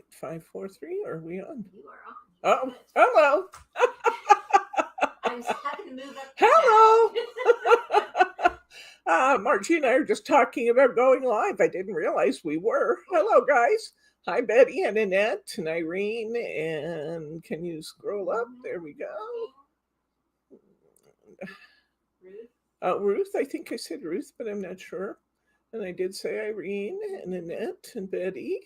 right, 543. Are we on? You are on. Oh, hello. I was having to move up. Hello. Margie and I are just talking about going live. I didn't realize we were. Hello, guys. Hi, Betty and Annette and Irene. And can you scroll up? There we go. Ruth, I think I said Ruth, but I'm not sure. And I did say Irene and Annette and Betty.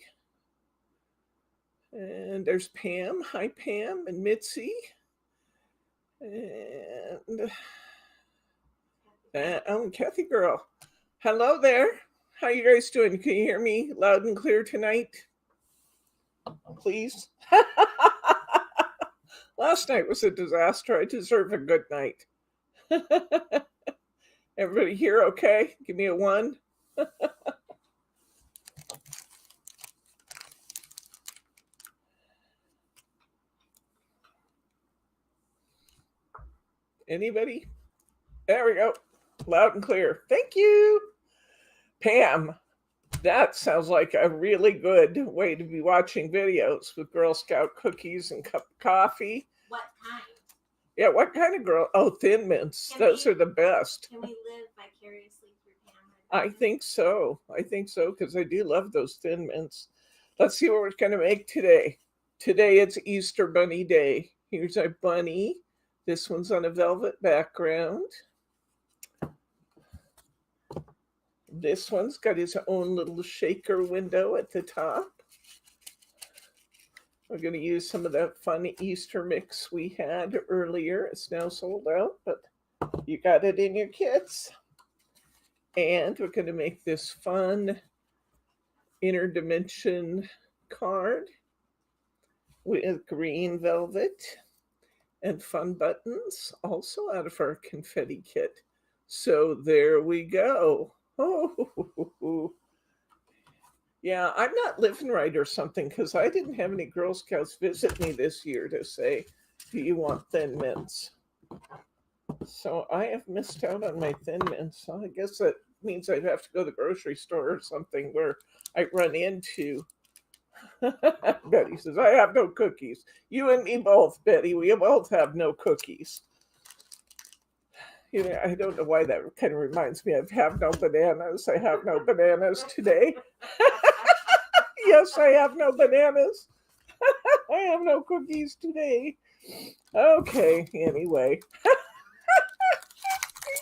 And there's Pam. Hi, Pam and Mitzi. And Kathy girl. Hello there. How you guys doing? Can you hear me loud and clear tonight? Please. Last night was a disaster. I deserve a good night. Everybody here okay? Give me a 1. Anybody? There we go. Loud and clear. Thank you. Pam, that sounds like a really good way to be watching videos with Girl Scout cookies and cup of coffee. What kind? Yeah, what kind of girl? Oh, Thin Mints. Those are the best. Can we live vicariously through Pam? I think so. Because I do love those Thin Mints. Let's see what we're going to make today. Today it's Easter Bunny Day. Here's our bunny. This one's on a velvet background. This one's got his own little shaker window at the top. We're going to use some of that fun Easter mix we had earlier. It's now sold out, but you got it in your kits. And we're going to make this fun interdimension card with green velvet and fun buttons, also out of our confetti kit. So there we go. Oh, yeah, I'm not living right or something because I didn't have any Girl Scouts visit me this year to say, do you want Thin Mints? So I have missed out on my Thin Mints. So I guess that means I'd have to go to the grocery store or something where I run into. Betty says, I have no cookies. You and me both, Betty. We both have no cookies. You know, I don't know why that kind of reminds me of have no bananas. I have no bananas today. Yes, I have no bananas. I have no cookies today. Okay, anyway.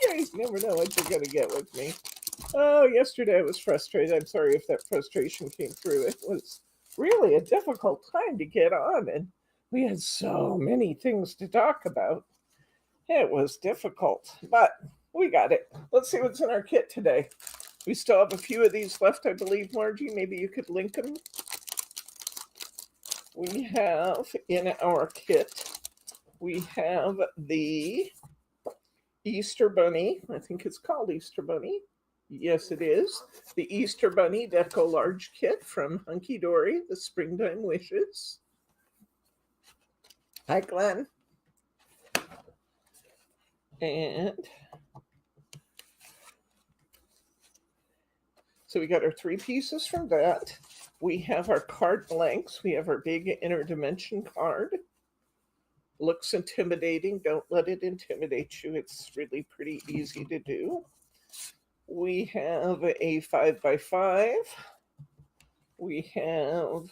You guys never know what you're going to get with me. Oh, yesterday I was frustrated. I'm sorry if that frustration came through. It was really a difficult time to get on, and we had so many things to talk about. It was difficult, but we got it. Let's see what's in our kit today. We still have a few of these left, I believe, Margie. Maybe you could link them. We have in our kit, we have the Easter Bunny. I think it's called Easter Bunny. Yes, it is. The Easter Bunny Deco Large Kit from Hunkydory, the Springtime Wishes. Hi, Glenn. And so we got our 3 pieces from that. We have our card blanks. We have our big interdimension card. Looks intimidating. Don't let it intimidate you. It's really pretty easy to do. We have a 5x5. We have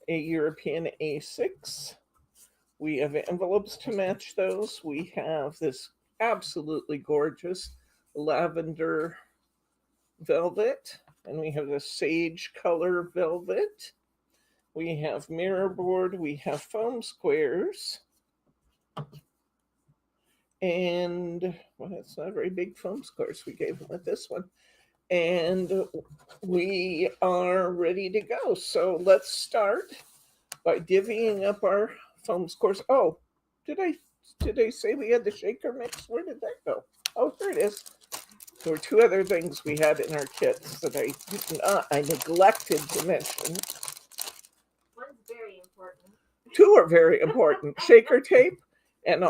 a European A6. We have envelopes to match those. We have this absolutely gorgeous lavender velvet, and we have the sage color velvet. We have mirror board. We have foam squares. And, well, it's not a very big foam squares we gave them with this one. And we are ready to go. So let's start by divvying up our foam squares. Oh, did I say we had the shaker mix? Where did that go? Oh, here it is. There were 2 other things we had in our kits that I neglected to mention. One's very important. 2 are very important. Shaker tape and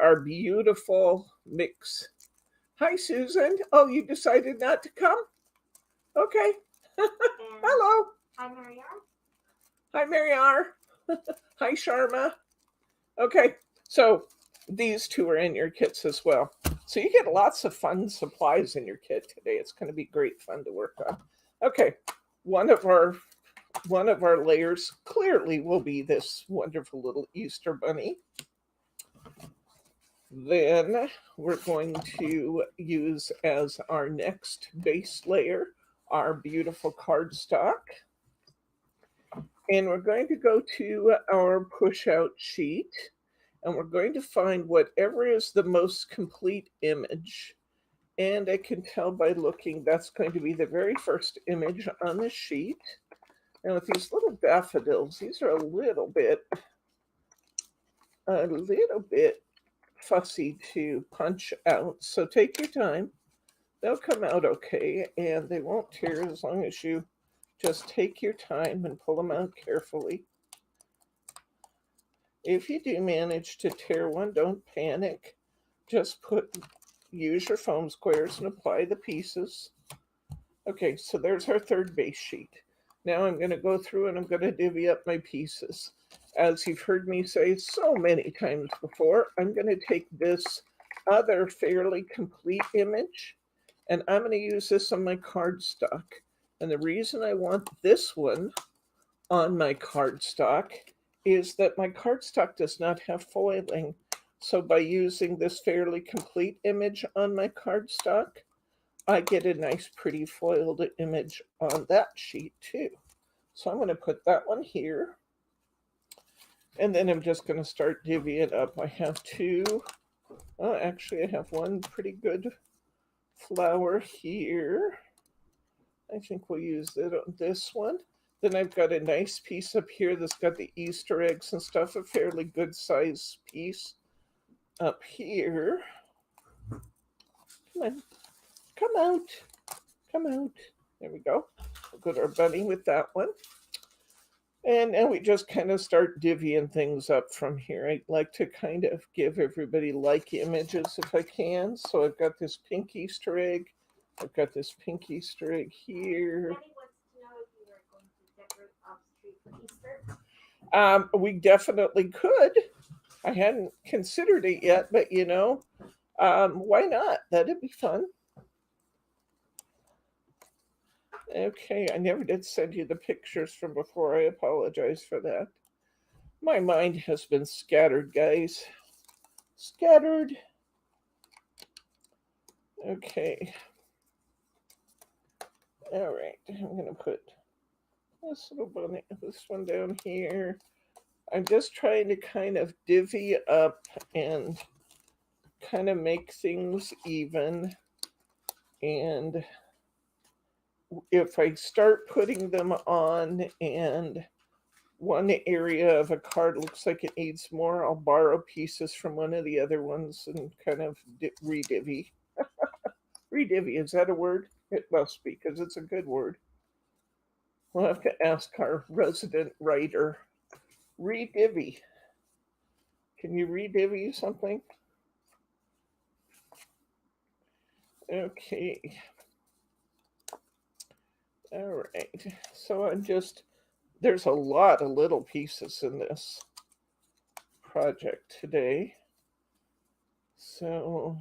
our beautiful mix. Hi, Susan. Oh, you decided not to come? Okay. Hello. Hi, Marianne. Hi, Mary R. Hi, Sharma. Okay, so these two are in your kits as well. So you get lots of fun supplies in your kit today. It's going to be great fun to work on. Okay, one of our layers clearly will be this wonderful little Easter bunny. Then we're going to use as our next base layer our beautiful cardstock. And we're going to go to our push out sheet and we're going to find whatever is the most complete image. And I can tell by looking, that's going to be the very first image on the sheet. And with these little daffodils, these are a little bit fussy to punch out. So take your time. They'll come out okay and they won't tear as long as you just take your time and pull them out carefully. If you do manage to tear one, don't panic. Just use your foam squares and apply the pieces. Okay, so there's our third base sheet. Now I'm going to go through and I'm going to divvy up my pieces. As you've heard me say so many times before, I'm going to take this other fairly complete image and I'm going to use this on my cardstock. And the reason I want this one on my cardstock is that my cardstock does not have foiling. So by using this fairly complete image on my cardstock, I get a nice pretty foiled image on that sheet too. So I'm going to put that one here. And then I'm just going to start divvying up. I have two. Oh, actually, I have one pretty good flower here. I think we'll use it on this one. Then I've got a nice piece up here that's got the Easter eggs and stuff, a fairly good size piece up here. Come on, come out, come out. There we go. We'll go to our bunny with that one. And now we just kind of start divvying things up from here. I like to kind of give everybody like images if I can. So I've got this pink Easter egg. I've got this pink Easter egg here. Daddy wants to know if you are going to decorate off street for Easter. We definitely could. I hadn't considered it yet, but why not? That'd be fun. Okay, I never did send you the pictures from before. I apologize for that. My mind has been scattered, guys. Scattered. Okay. All right, I'm going to put this little bunny, this one down here. I'm just trying to kind of divvy up and kind of make things even. And if I start putting them on and one area of a card looks like it needs more, I'll borrow pieces from one of the other ones and kind of re-divvy. Re-divvy, is that a word? It must be, because it's a good word. We'll have to ask our resident writer. Re-divvy. Can you re-divvy something? Okay. All right. So there's a lot of little pieces in this project today. So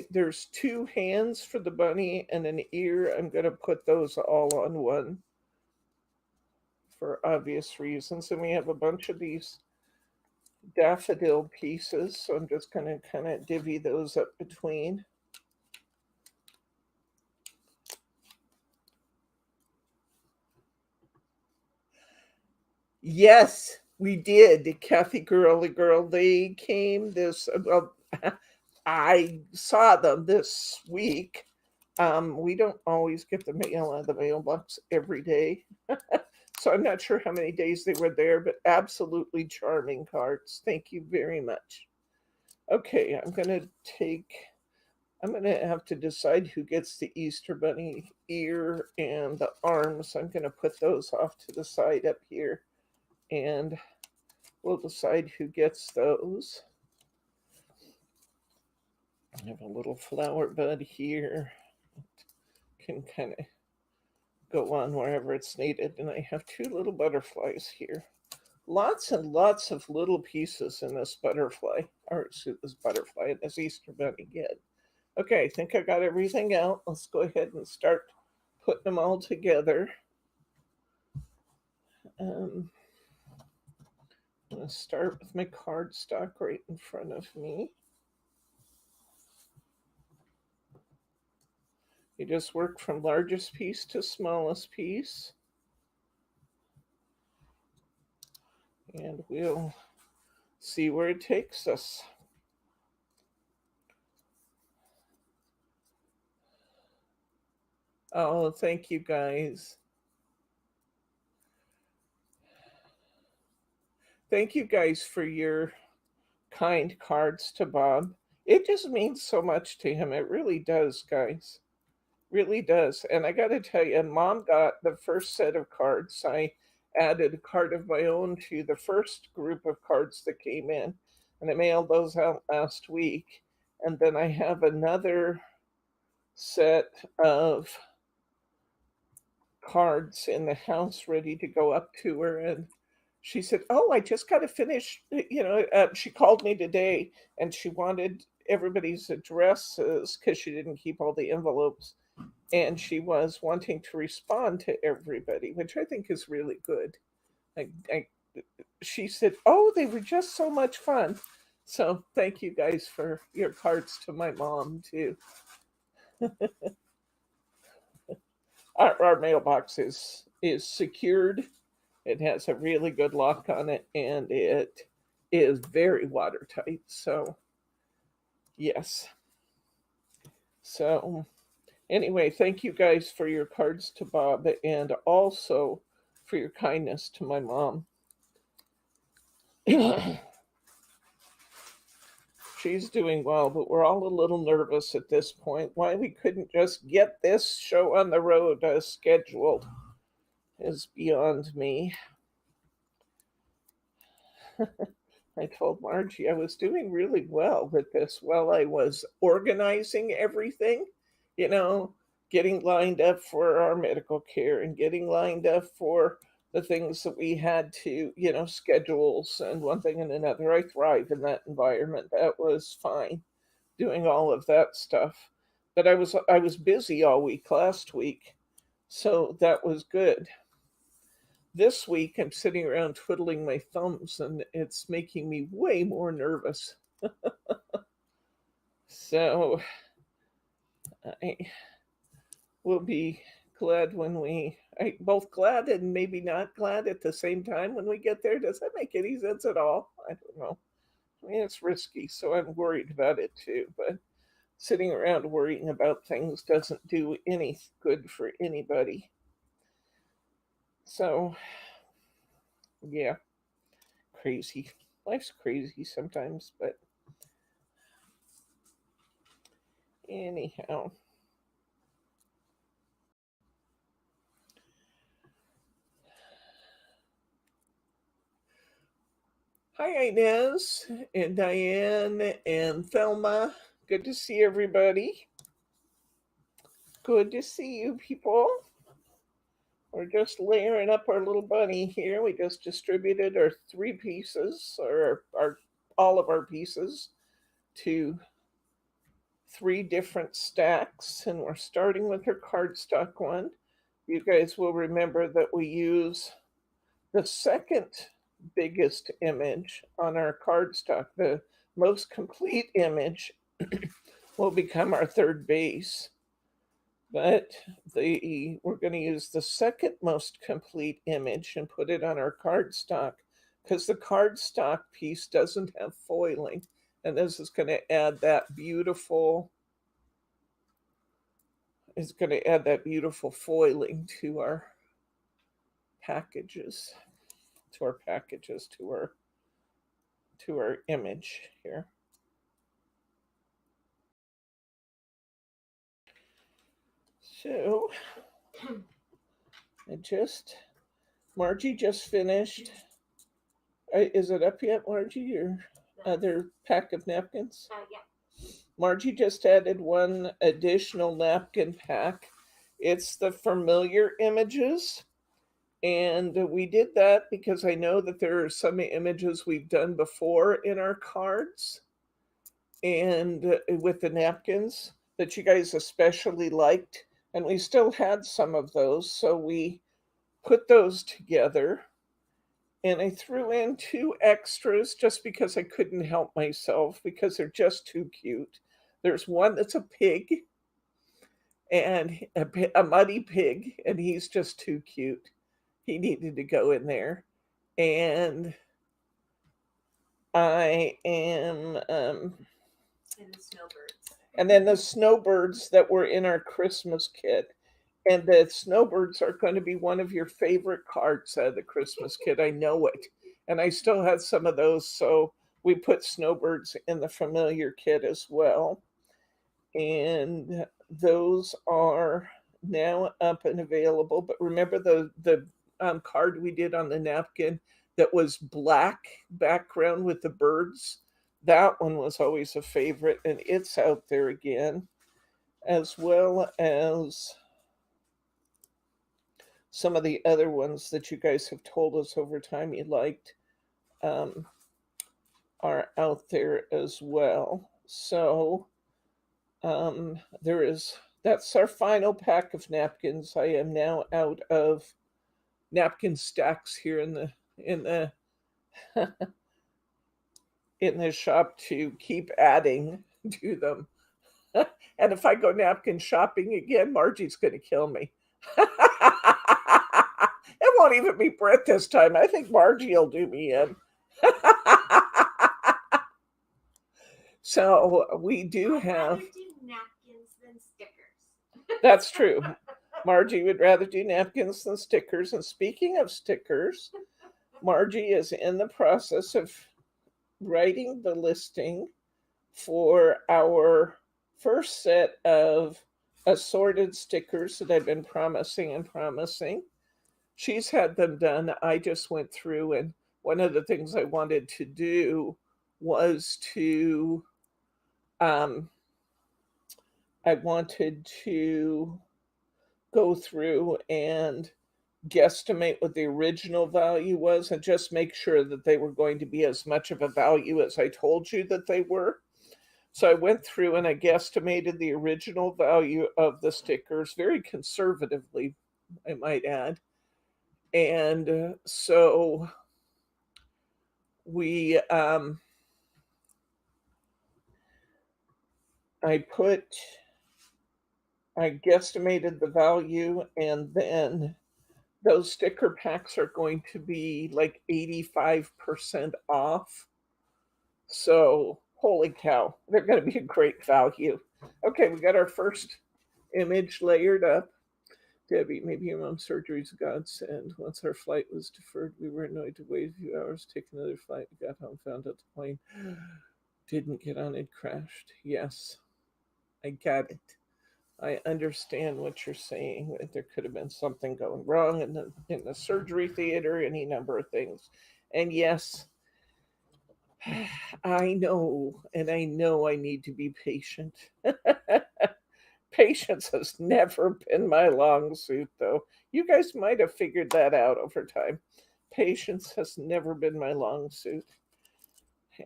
there's two hands for the bunny and an ear. I'm going to put those all on one for obvious reasons. And we have a bunch of these daffodil pieces. So I'm just going to kind of divvy those up between. Yes, we did. Kathy Girly Girl. They came well, I saw them this week. We don't always get the mail out of the mailbox every day. So I'm not sure how many days they were there, but absolutely charming cards. Thank you very much. Okay, I'm going to have to decide who gets the Easter Bunny ear and the arms. I'm going to put those off to the side up here and we'll decide who gets those. I have a little flower bud here. Can kind of go on wherever it's needed. And I have two little butterflies here. Lots and lots of little pieces in this butterfly, or this butterfly, this Easter bunny kit. Okay, I think I got everything out. Let's go ahead and start putting them all together. I'm going to start with my cardstock right in front of me. You just work from largest piece to smallest piece. And we'll see where it takes us. Oh, thank you guys. Thank you guys for your kind cards to Bob. It just means so much to him. It really does, guys. Really does. And I got to tell you, Mom got the first set of cards. I added a card of my own to the first group of cards that came in, and I mailed those out last week. And then I have another set of cards in the house ready to go up to her. And she said, "Oh, I just got to finish." She called me today and she wanted everybody's addresses because she didn't keep all the envelopes. And she was wanting to respond to everybody, which I think is really good. She said, "Oh, they were just so much fun." So thank you guys for your cards to my mom too. Our mailbox is secured. It has a really good lock on it, and it is very watertight. So yes. So anyway, thank you guys for your cards to Bob and also for your kindness to my mom. She's doing well, but we're all a little nervous at this point. Why we couldn't just get this show on the road as scheduled is beyond me. I told Margie I was doing really well with this while I was organizing everything, getting lined up for our medical care and getting lined up for the things that we had to, schedules and one thing and another. I thrive in that environment. That was fine doing all of that stuff. But I was busy all week last week, so that was good. This week I'm sitting around twiddling my thumbs and it's making me way more nervous. So I will be glad when both glad and maybe not glad at the same time when we get there. Does that make any sense at all? I don't know. I mean, it's risky, so I'm worried about it too. But sitting around worrying about things doesn't do any good for anybody. So, yeah, crazy. Life's crazy sometimes, but anyhow. Hi, Inez and Diane and Thelma. Good to see everybody. Good to see you people. We're just layering up our little bunny here. We just distributed our 3 pieces, or all of our pieces, to 3 different stacks, and we're starting with her cardstock one. You guys will remember that we use the second biggest image on our cardstock. The most complete image will become our third base. But we're going to use the second most complete image and put it on our cardstock because the cardstock piece doesn't have foiling. And this is going to add that beautiful, foiling to our packages, to our image here. So Margie just finished. Is it up yet, Margie? Your other pack of napkins? Yeah. Margie just added one additional napkin pack. It's the familiar images. And we did that because I know that there are some images we've done before in our cards and with the napkins that you guys especially liked. And we still had some of those. So we put those together. And I threw in two extras just because I couldn't help myself because they're just too cute. There's one that's a pig and a muddy pig, and he's just too cute. He needed to go in there. And I am, And the snowbirds. and then the snowbirds that were in our Christmas kit. And the snowbirds are going to be one of your favorite cards out of the Christmas kit. I know it. And I still have some of those. So we put snowbirds in the familiar kit as well. And those are now up and available. But remember the card we did on the napkin that was black background with the birds? That one was always a favorite, and it's out there again, as well as some of the other ones that you guys have told us over time you liked um, are out there as well. So that's our final pack of napkins. I am now out of napkin stacks here in the in the shop to keep adding to them. And if I go napkin shopping again, Margie's going to kill me. It won't even be Brett this time. I think Margie will do me in. So we do I'd have. rather do napkins than stickers. That's true. Margie would rather do napkins than stickers. And speaking of stickers, Margie is in the process of writing the listing for our first set of assorted stickers that I've been promising and promising. She's had them done. I just went through, and one of the things I wanted to do was to I wanted to go through and guesstimate what the original value was and just make sure that they were going to be as much of a value as I told you that they were. So I went through and I guesstimated the original value of the stickers very conservatively, I might add. And so we, I guesstimated the value, and then those sticker packs are going to be like 85% off. So, holy cow, they're going to be a great value. Okay, we got our first image layered up. Debbie, maybe your mom's surgery is a godsend. Once our flight was deferred, we were annoyed to wait a few hours, take another flight. We got home, found out the plane didn't get on, it crashed. Yes, I got it. I understand what you're saying. That there could have been something going wrong in the surgery theater, any number of things. And yes, I know, and I know I need to be patient. Patience has never been my long suit, though. You guys might have figured that out over time. Patience has never been my long suit.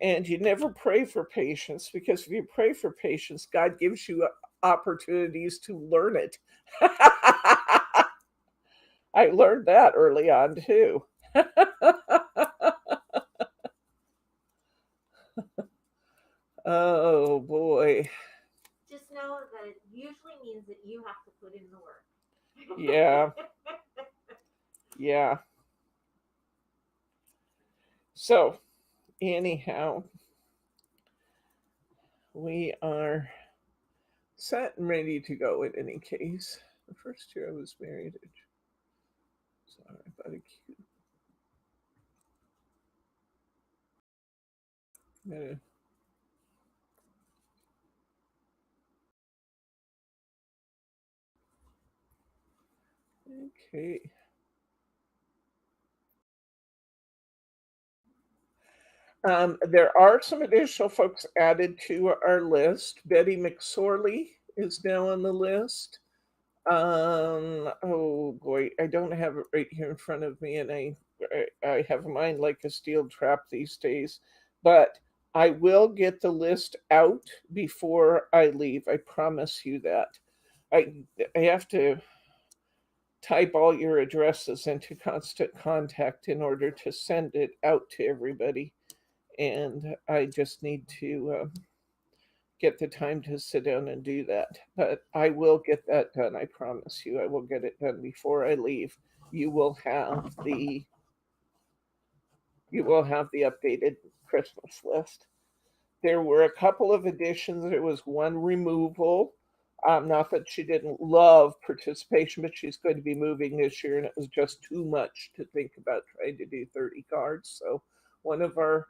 And you never pray for patience, because if you pray for patience, God gives you opportunities to learn it. I learned that early on, too. Oh, boy. Just know that it usually means that you have to put in the work. Yeah. Yeah. So, anyhow, we are set and ready to go in any case. The first year I was married. Sorry about a cute. Okay. There are some additional folks added to our list. Betty McSorley is now on the list. Oh boy, I don't have it right here in front of me, and I have mine like a steel trap these days. But I will get the list out before I leave. I promise you that. I I have to type all your addresses into constant contact in order to send it out to everybody, and I just need to get the time to sit down and do that. But I will get that done. I promise you, I will get it done before I leave. You will have the you will have the updated Christmas list. There were a couple of additions. There was one removal. Not that she didn't love participation, but she's going to be moving this year, and it was just too much to think about trying to do 30 cards. So one of our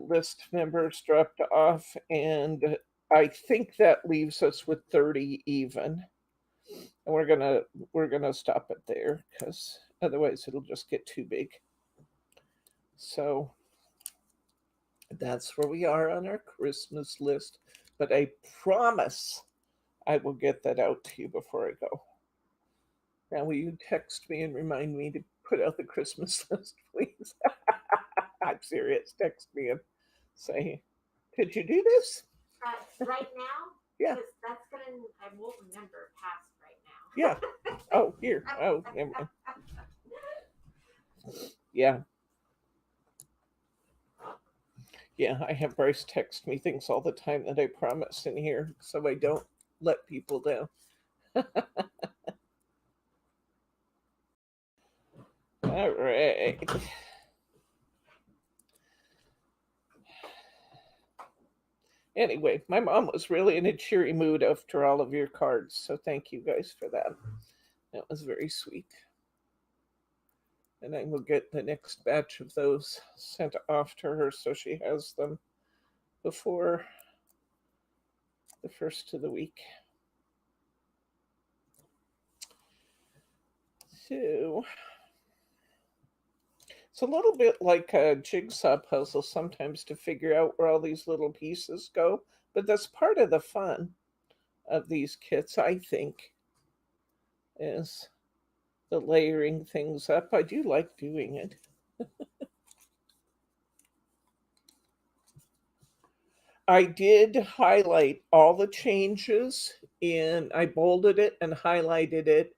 list members dropped off, and I think that leaves us with 30 even. And we're gonna stop it there because otherwise it'll just get too big. So that's where we are on our Christmas list. But I promise I will get that out to you before I go. Now, will you text me and remind me to put out the Christmas list, please? I'm serious. Text me and say, did you do this? Right now? Yeah. Because that's gonna, I won't remember past right now. Yeah. Oh, here. Oh, never mind. Yeah. Yeah, I have Bryce text me things all the time that I promise in here, so I don't let people down. All right. Anyway, my mom was really in a cheery mood after all of your cards, so thank you guys for that. That was very sweet. And I will get the next batch of those sent off to her so she has them before the first of the week. So it's a little bit like a jigsaw puzzle sometimes to figure out where all these little pieces go, but that's part of the fun of these kits, I think, is the layering things up. I do like doing it. I did highlight all the changes I bolded it and highlighted it,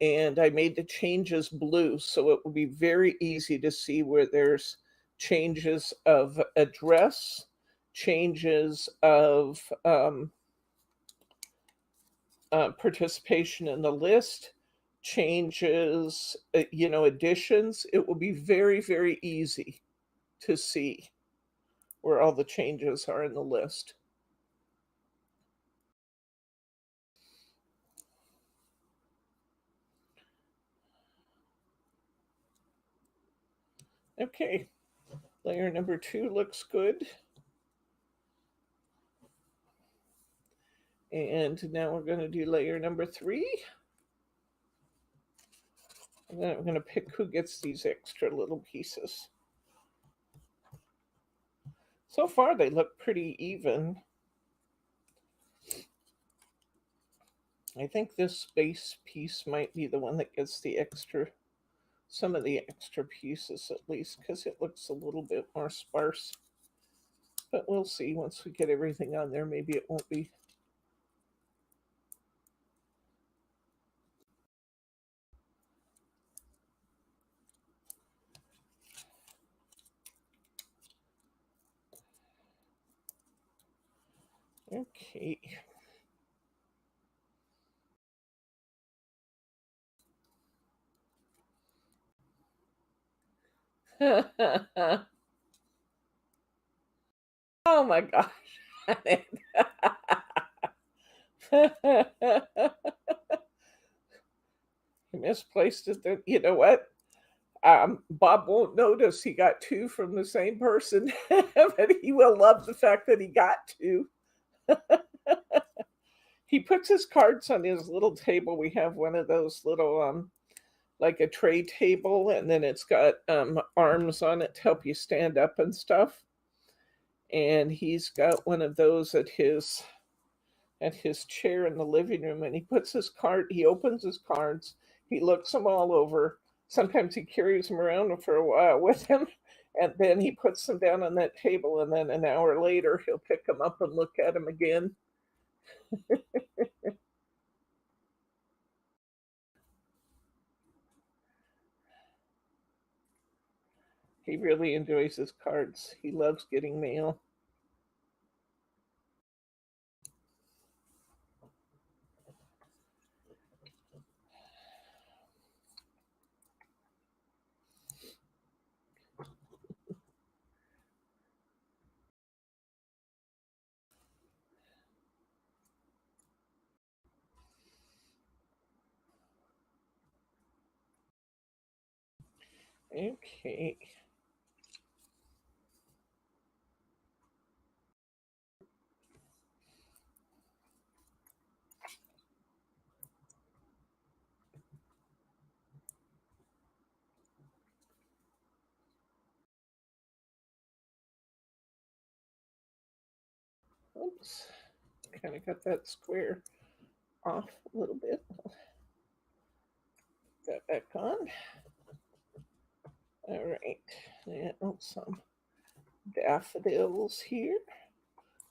and I made the changes blue so it will be very easy to see where there's changes of address, changes of participation in the list, changes, additions. It will be very, very easy to see where all the changes are in the list. Okay, layer number 2 looks good. And now we're going to do layer number 3. And then I'm going to pick who gets these extra little pieces. So far, they look pretty even. I think this base piece might be the one that gets some of the extra pieces at least, because it looks a little bit more sparse. But we'll see once we get everything on there. Maybe it won't be. Okay. Oh my gosh. I misplaced it. You know what? Bob won't notice he got 2 from the same person, but he will love the fact that he got 2. He puts his cards on his little table. We have one of those little like a tray table, and then it's got arms on it to help you stand up and stuff. And he's got one of those at his at his chair in the living room, and he opens his cards, he looks them all over. Sometimes he carries them around for a while with him, and then he puts them down on that table, and then an hour later he'll pick them up and look at them again. He really enjoys his cards. He loves getting mail. Okay. Oops. Kind of got that square off a little bit. That back on. All right. Yeah, some daffodils here.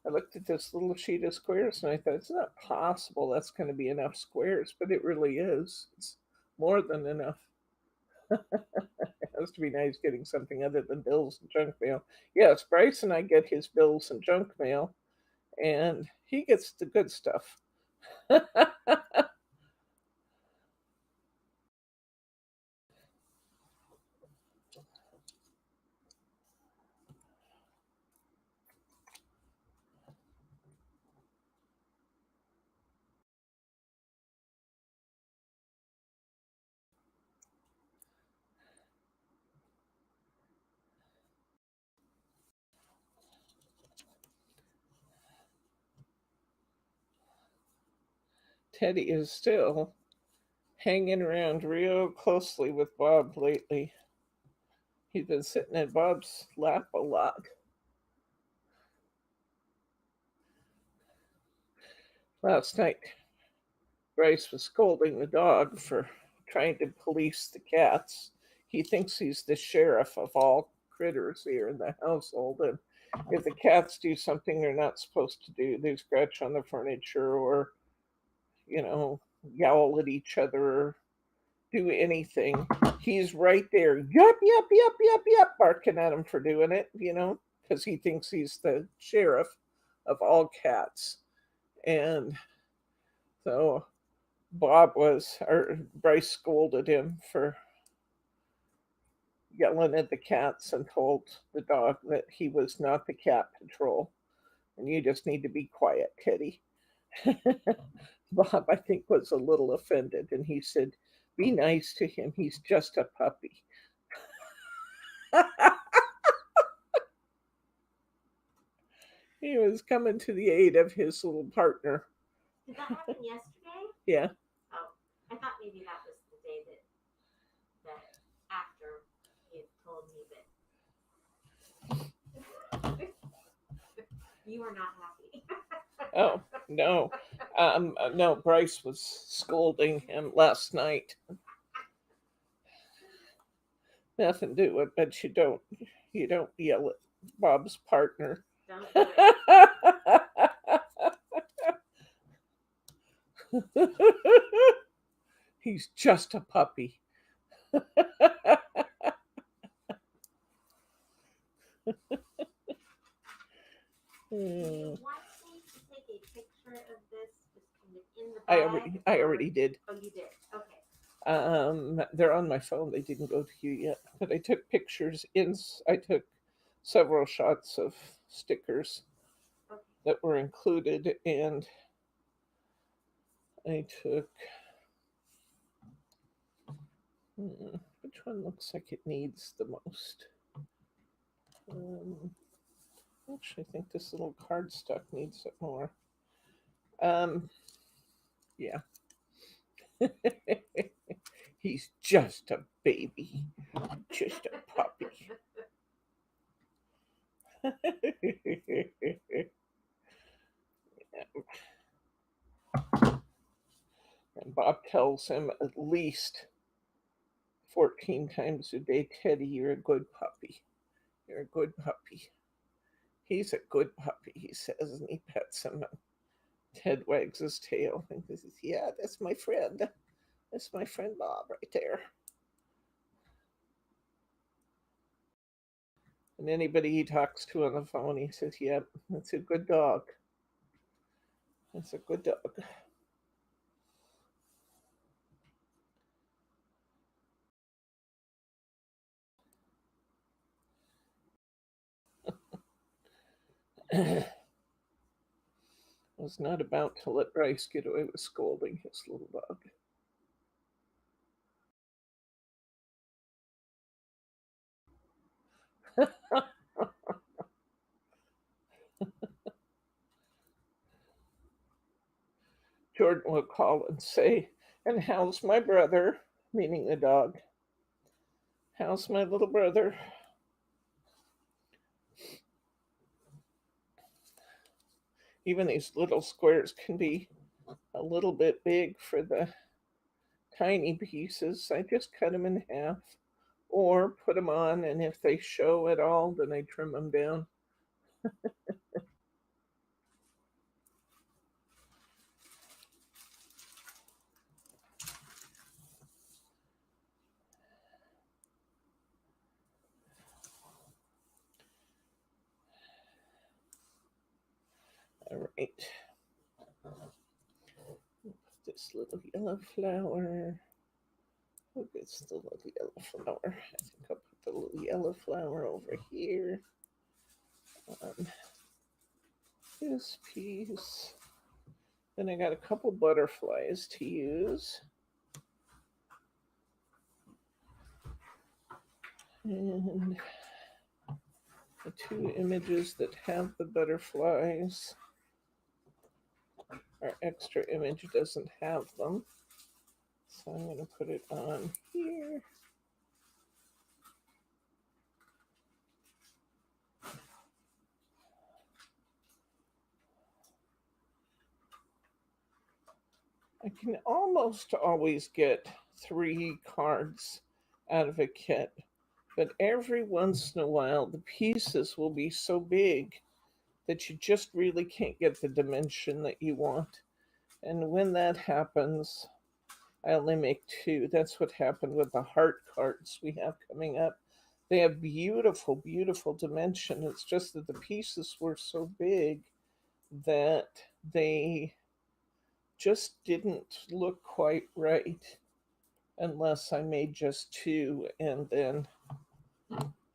I looked at this little sheet of squares and I thought it's not possible that's going to be enough squares, but it really is. It's more than enough. It has to be nice getting something other than bills and junk mail. Yes, Bryce and I get his bills and junk mail, and he gets the good stuff. Teddy is still hanging around real closely with Bob lately. He's been sitting in Bob's lap a lot. Last night, Bryce was scolding the dog for trying to police the cats. He thinks he's the sheriff of all critters here in the household. And if the cats do something they're not supposed to do, they scratch on the furniture or, you know, yowl at each other or do anything, he's right there, yup, yup, yup, yup, yup, barking at him for doing it, because he thinks he's the sheriff of all cats. And so or Bryce scolded him for yelling at the cats and told the dog that he was not the cat patrol and you just need to be quiet, Teddy. Bob, I think, was a little offended and he said, be nice to him. He's just a puppy. He was coming to the aid of his little partner. Did that happen yesterday? Yeah. Oh, I thought maybe that was the day that after you told me that you were not happy. Oh, no. No, Bryce was scolding him last night. Nothing to it, but you don't yell at Bob's partner. Don't do it. He's just a puppy. Do you want me to take a picture of this just kind of in the bag? I already did. Oh, you did? Okay. They're on my phone. They didn't go to you yet, but I took pictures. I took several shots of stickers that were included, and I took. Which one looks like it needs the most? Actually, I think this little cardstock needs it more. Yeah. He's just a baby, just a puppy. And Bob tells him at least 14 times a day, Teddy, you're a good puppy. You're a good puppy. He's a good puppy, he says, and he pets him. And Ted wags his tail and he says, yeah, that's my friend. That's my friend Bob right there. And anybody he talks to on the phone, he says, yep, that's a good dog. That's a good dog. Was not about to let Bryce get away with scolding his little dog. Jordan will call and say, and how's my brother? Meaning the dog. How's my little brother? Even these little squares can be a little bit big for the tiny pieces. I just cut them in half or put them on, and if they show at all, then I trim them down. All right. This little yellow flower. Who gets the little yellow flower? I think I'll put the little yellow flower over here on this piece. Then I got a couple butterflies to use. And the two images that have the butterflies. Our extra image doesn't have them. So I'm going to put it on here. I can almost always get 3 cards out of a kit, but every once in a while the pieces will be so big that you just really can't get the dimension that you want. And when that happens, I only make 2. That's what happened with the heart cards we have coming up. They have beautiful, beautiful dimension. It's just that the pieces were so big that they just didn't look quite right unless I made just 2 and then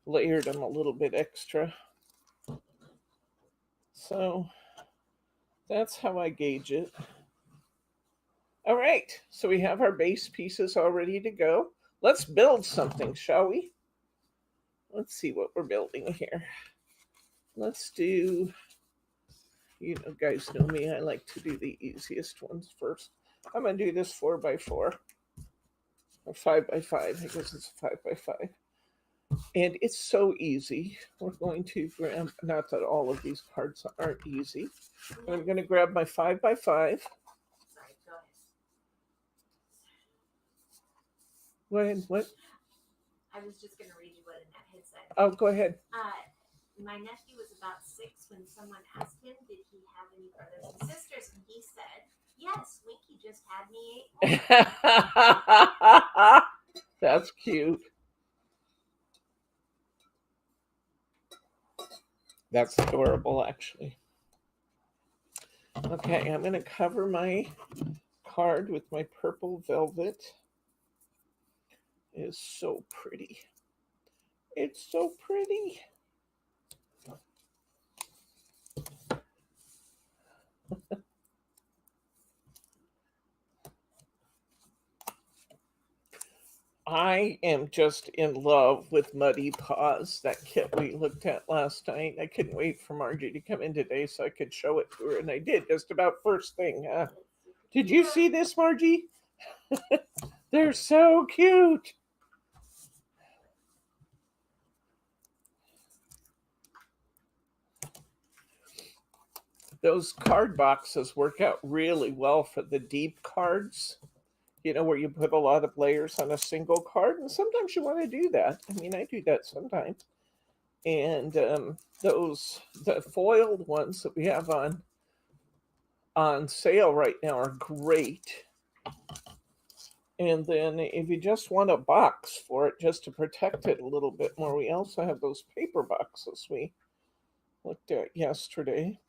layered them a little bit extra. So that's how I gauge it. All right, so we have our base pieces all ready to go. Let's build something, shall we? Let's see what we're building here. Let's do, you know, guys know me, I like to do the easiest ones first. I'm going to do this 4x4 or 5x5. I guess it's 5x5. And it's so easy. We're going to grab, not that all of these cards aren't easy. But I'm going to grab my 5x5. Go ahead. What? I was just going to read you what Annette had said. Oh, go ahead. My nephew was about 6 when someone asked him, did he have any brothers and sisters? And he said, yes, Winky just had me 8 more. That's cute. That's adorable, actually. Okay, I'm going to cover my card with my purple velvet. It is so pretty. It's so pretty. I am just in love with Muddy Paws, that kit we looked at last night. I couldn't wait for Margie to come in today so I could show it to her, and I did just about first thing. Did you see this, Margie? They're so cute. Those card boxes work out really well for the deep cards. you know, where you put a lot of layers on a single card. And sometimes you want to do that. I mean, I do that sometimes. And the foiled ones that we have on sale right now are great. And then if you just want a box for it, just to protect it a little bit more, we also have those paper boxes we looked at yesterday.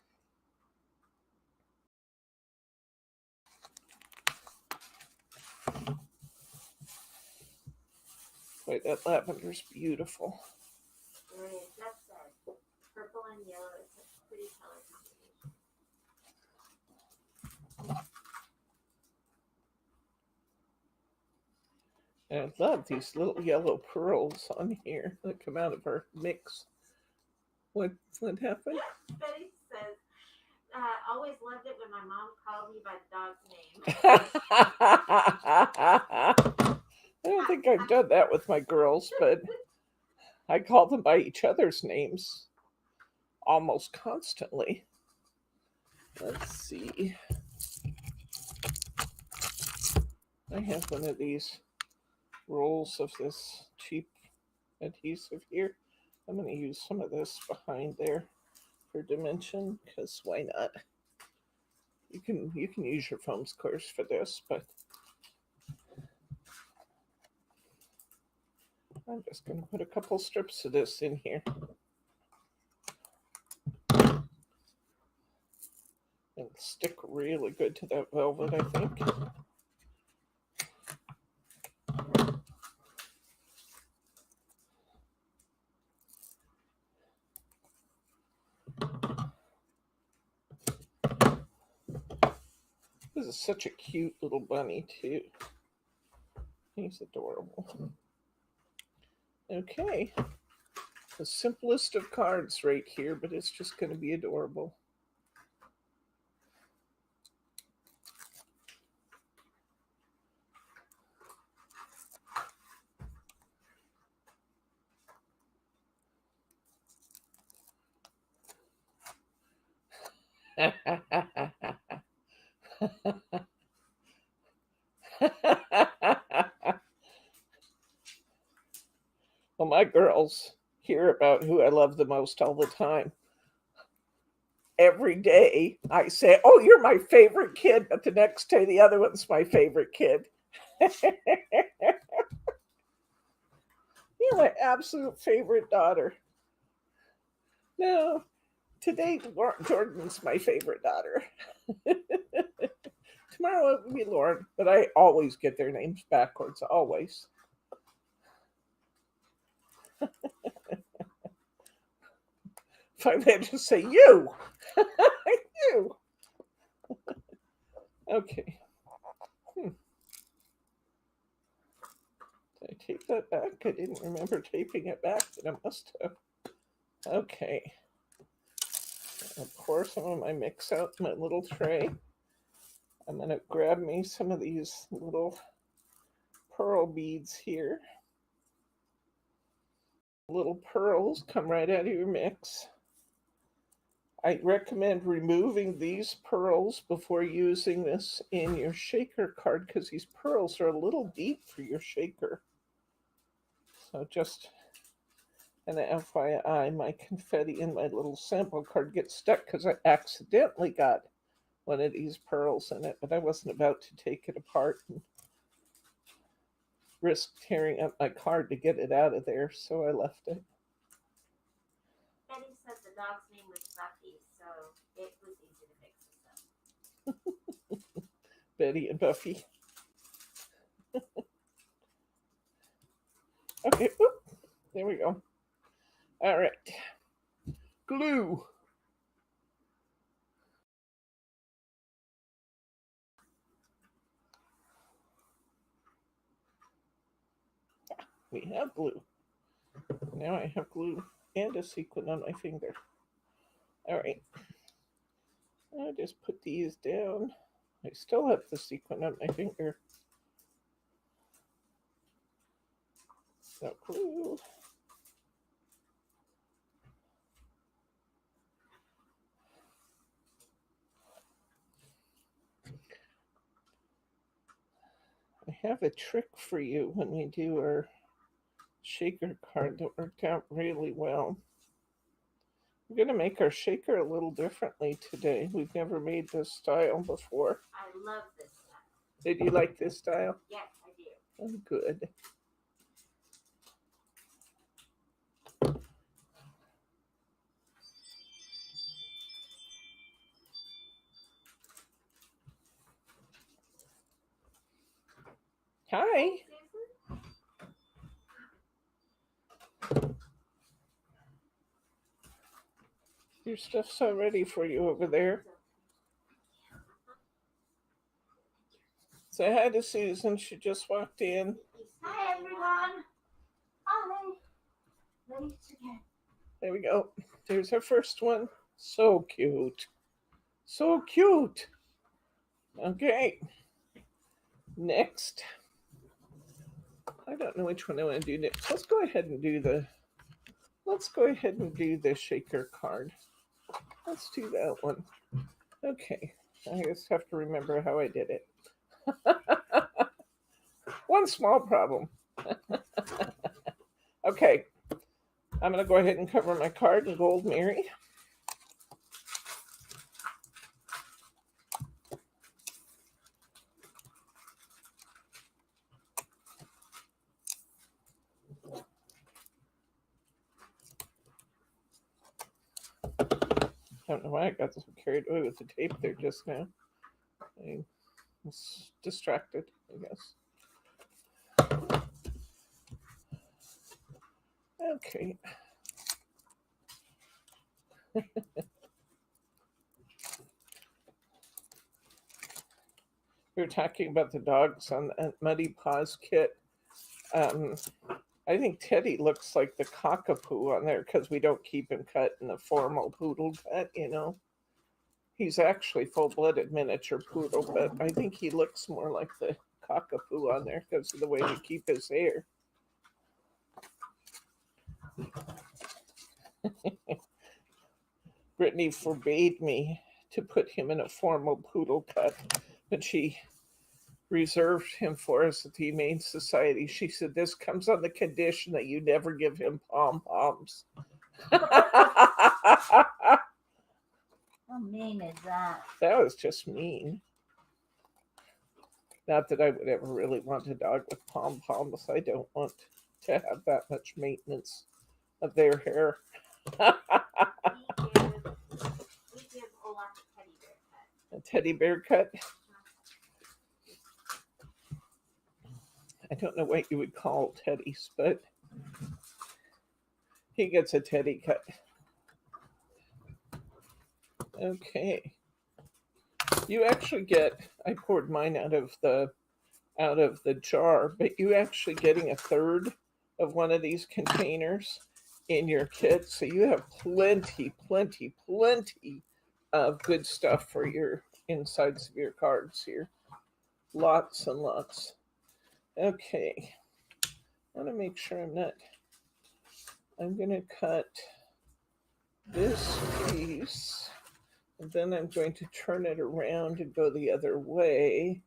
Wait, that lavender's beautiful. Right, that's it. Purple and yellow. It's a pretty color combination. And I love these little yellow pearls on here that come out of our mix. What happened? Betty says, always loved it when my mom called me by the dog's name. I don't think I've done that with my girls, but I call them by each other's names almost constantly. Let's see. I have one of these rolls of this cheap adhesive here. I'm going to use some of this behind there for dimension, because why not? You can use your foam squares for this, but I'm just going to put a couple strips of this in here. It'll stick really good to that velvet, I think. This is such a cute little bunny, too. He's adorable. Okay. The simplest of cards right here, but it's just going to be adorable. Well, my girls hear about who I love the most all the time. Every day I say, "Oh, you're my favorite kid," but the next day the other one's my favorite kid. You're my absolute favorite daughter. No, today Jordan's my favorite daughter. Tomorrow it will be Lauren, but I always get their names backwards, always. Finally, I just say, "You." You. Okay. Did I tape that back? I didn't remember taping it back, but I must have. Okay. I'll pour some of my mix out in my little tray. I'm going to grab me some of these little pearl beads here. Little pearls come right out of your mix. I recommend removing these pearls before using this in your shaker card, because these pearls are a little deep for your shaker. So just an FYI, my confetti in my little sample card gets stuck because I accidentally got one of these pearls in it, but I wasn't about to take it apart and risk tearing up my card to get it out of there, so I left it. Betty said the dog's name was Buffy, so it was easy to mix this up. Betty and Buffy. Okay, oop, there we go. All right, glue. We have glue. Now I have glue and a sequin on my finger. All right. I'll just put these down. I still have the sequin on my finger. So glue. I have a trick for you when we do our shaker card that worked out really well. We're going to make our shaker a little differently today. We've never made this style before. I love this style. Did you like this style? Yes, I do. Oh, good. Hi. Your stuff's all ready for you over there. Say hi to Susan. She just walked in. Hi, everyone. Hi. Ready to go. There we go. There's our first one. So cute. So cute. Okay. Next. I don't know which one I want to do next. Let's go ahead and do the shaker card. Let's do that one. Okay. I just have to remember how I did it. One small problem. Okay. I'm going to go ahead and cover my card in Gold Mary. I don't know why I got so carried away with the tape there just now. I was distracted, I guess. Okay. We were talking about the dogs on the Muddy Paws kit. I think Teddy looks like the cockapoo on there because we don't keep him cut in the formal poodle cut, you know. He's actually full-blooded miniature poodle, but I think he looks more like the cockapoo on there because of the way we keep his hair. Brittany forbade me to put him in a formal poodle cut, but she reserved him for us at the Humane Society. She said, this comes on the condition that you never give him pom-poms. How mean is that? That was just mean. Not that I would ever really want a dog with pom-poms. I don't want to have that much maintenance of their hair. We give Olaf a teddy bear cut. A teddy bear cut? I don't know what you would call teddies, but he gets a teddy cut. Okay. You actually get, I poured mine out of the jar, but you actually getting a third of one of these containers in your kit. So you have plenty of good stuff for your insides of your cards here. Lots and lots. Okay. I want to make sure I'm going to cut this piece. And then I'm going to turn it around and go the other way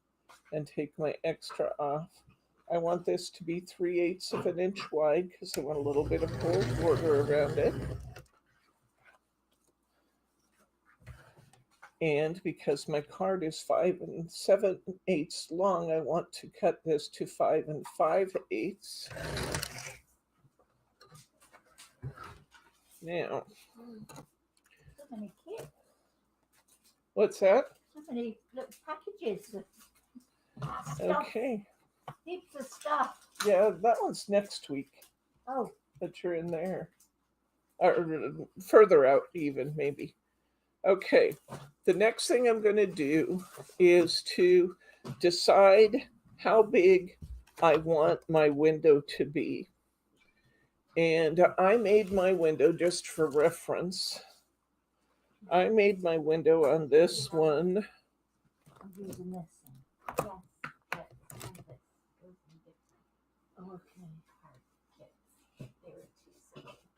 and take my extra off. I want this to be 3/8 of an inch wide because I want a little bit of gold border around it. And because my card is 5 7/8 long, I want to cut this to 5 5/8. Now, what's that? So many little packages. Okay. Heaps of stuff. Yeah, that one's next week. Oh. That you're in there. Or further out even, maybe. Okay. The next thing I'm going to do is to decide how big I want my window to be. And I made my window just for reference. I made my window on this one. I'm using this one. Yes. Okay.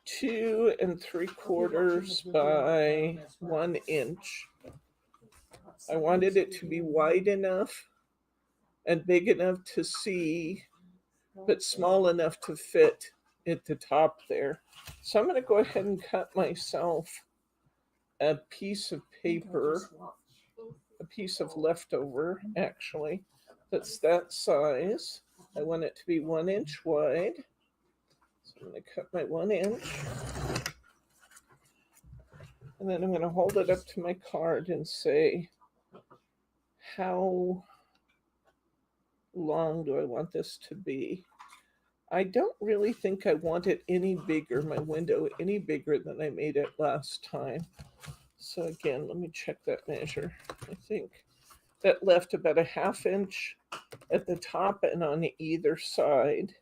2 3/4 by 1 inch. I wanted it to be wide enough and big enough to see, but small enough to fit at the top there. So I'm going to go ahead and cut myself a piece of paper, a piece of leftover actually, that's that size. I want it to be 1 inch wide. So I'm going to cut my 1 inch. And then I'm going to hold it up to my card and say, how long do I want this to be? I don't really think I want it any bigger, my window any bigger than I made it last time. So again, let me check that measure. I think that left about a 1/2 inch at the top and on either side.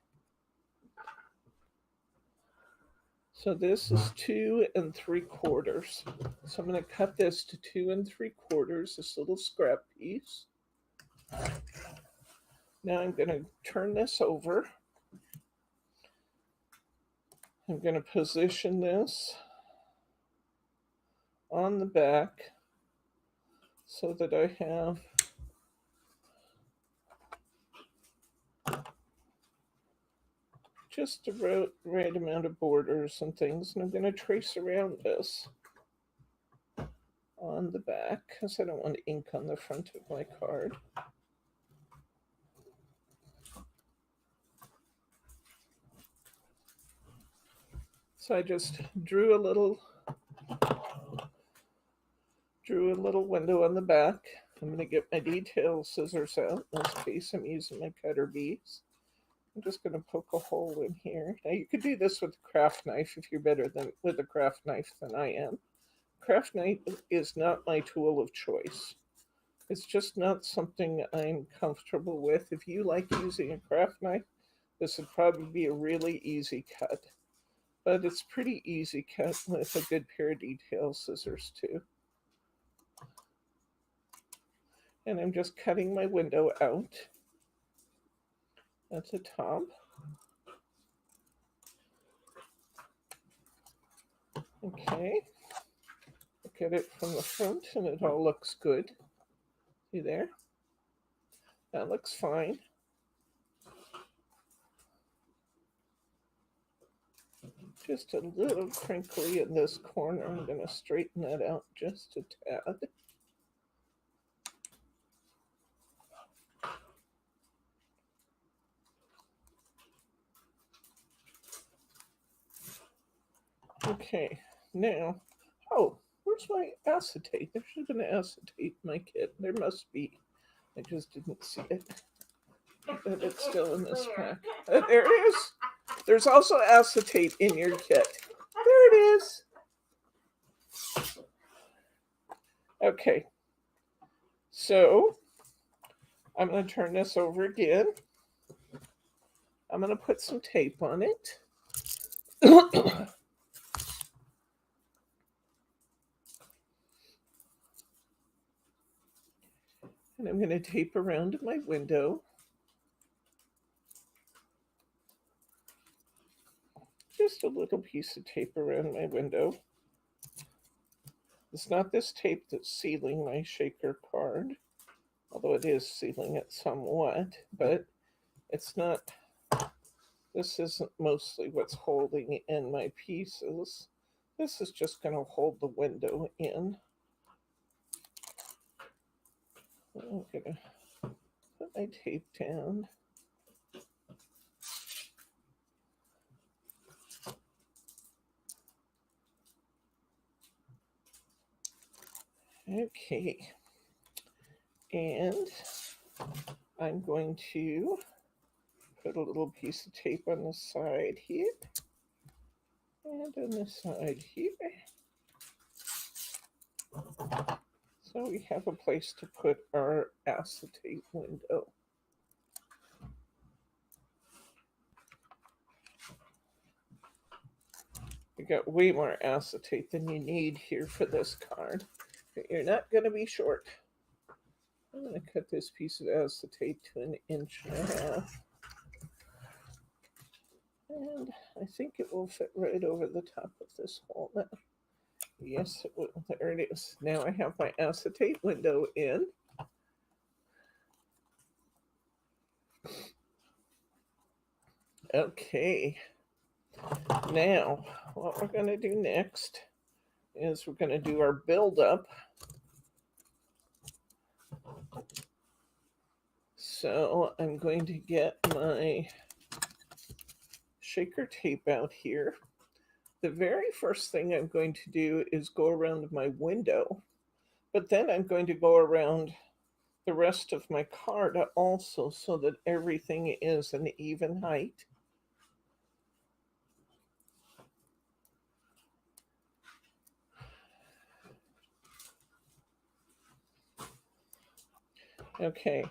So this is 2 3/4. So I'm going to cut this to 2 3/4, this little scrap piece. Now I'm going to turn this over. I'm going to position this on the back so that I have just the right amount of borders and things. And I'm going to trace around this on the back because I don't want ink on the front of my card. So I just drew a little window on the back. I'm going to get my detail scissors out. In this case, I'm using my cutter beads. I'm just going to poke a hole in here. Now you could do this with a craft knife if you're better with a craft knife than I am. Craft knife is not my tool of choice. It's just not something I'm comfortable with. If you like using a craft knife, this would probably be a really easy cut. But it's pretty easy cut with a good pair of detail scissors too. And I'm just cutting my window out at the top. Okay. Look at it from the front and it all looks good. See there? That looks fine. Just a little crinkly in this corner. I'm going to straighten that out just a tad. Okay, now, oh, where's my acetate? There should have been acetate in my kit. There must be. I just didn't see it. But it's still in this pack. There it is. There's also acetate in your kit. There it is. Okay. So I'm going to turn this over again. I'm going to put some tape on it. And I'm going to tape around my window. Just a little piece of tape around my window. It's not this tape that's sealing my shaker card, although it is sealing it somewhat, but it's not, this isn't mostly what's holding in my pieces. This is just going to hold the window in. I'm going to put my tape down. Okay, and I'm going to put a little piece of tape on the side here, and on the side here. So we have a place to put our acetate window. You got way more acetate than you need here for this card. But you're not going to be short. I'm going to cut this piece of acetate to 1.5 inches. And I think it will fit right over the top of this hole now. Yes, it will. There it is. Now I have my acetate window in. Okay. Now, what we're going to do next is we're going to do our build-up. So I'm going to get my shaker tape out here. The very first thing I'm going to do is go around my window, but then I'm going to go around the rest of my card also so that everything is an even height. Okay,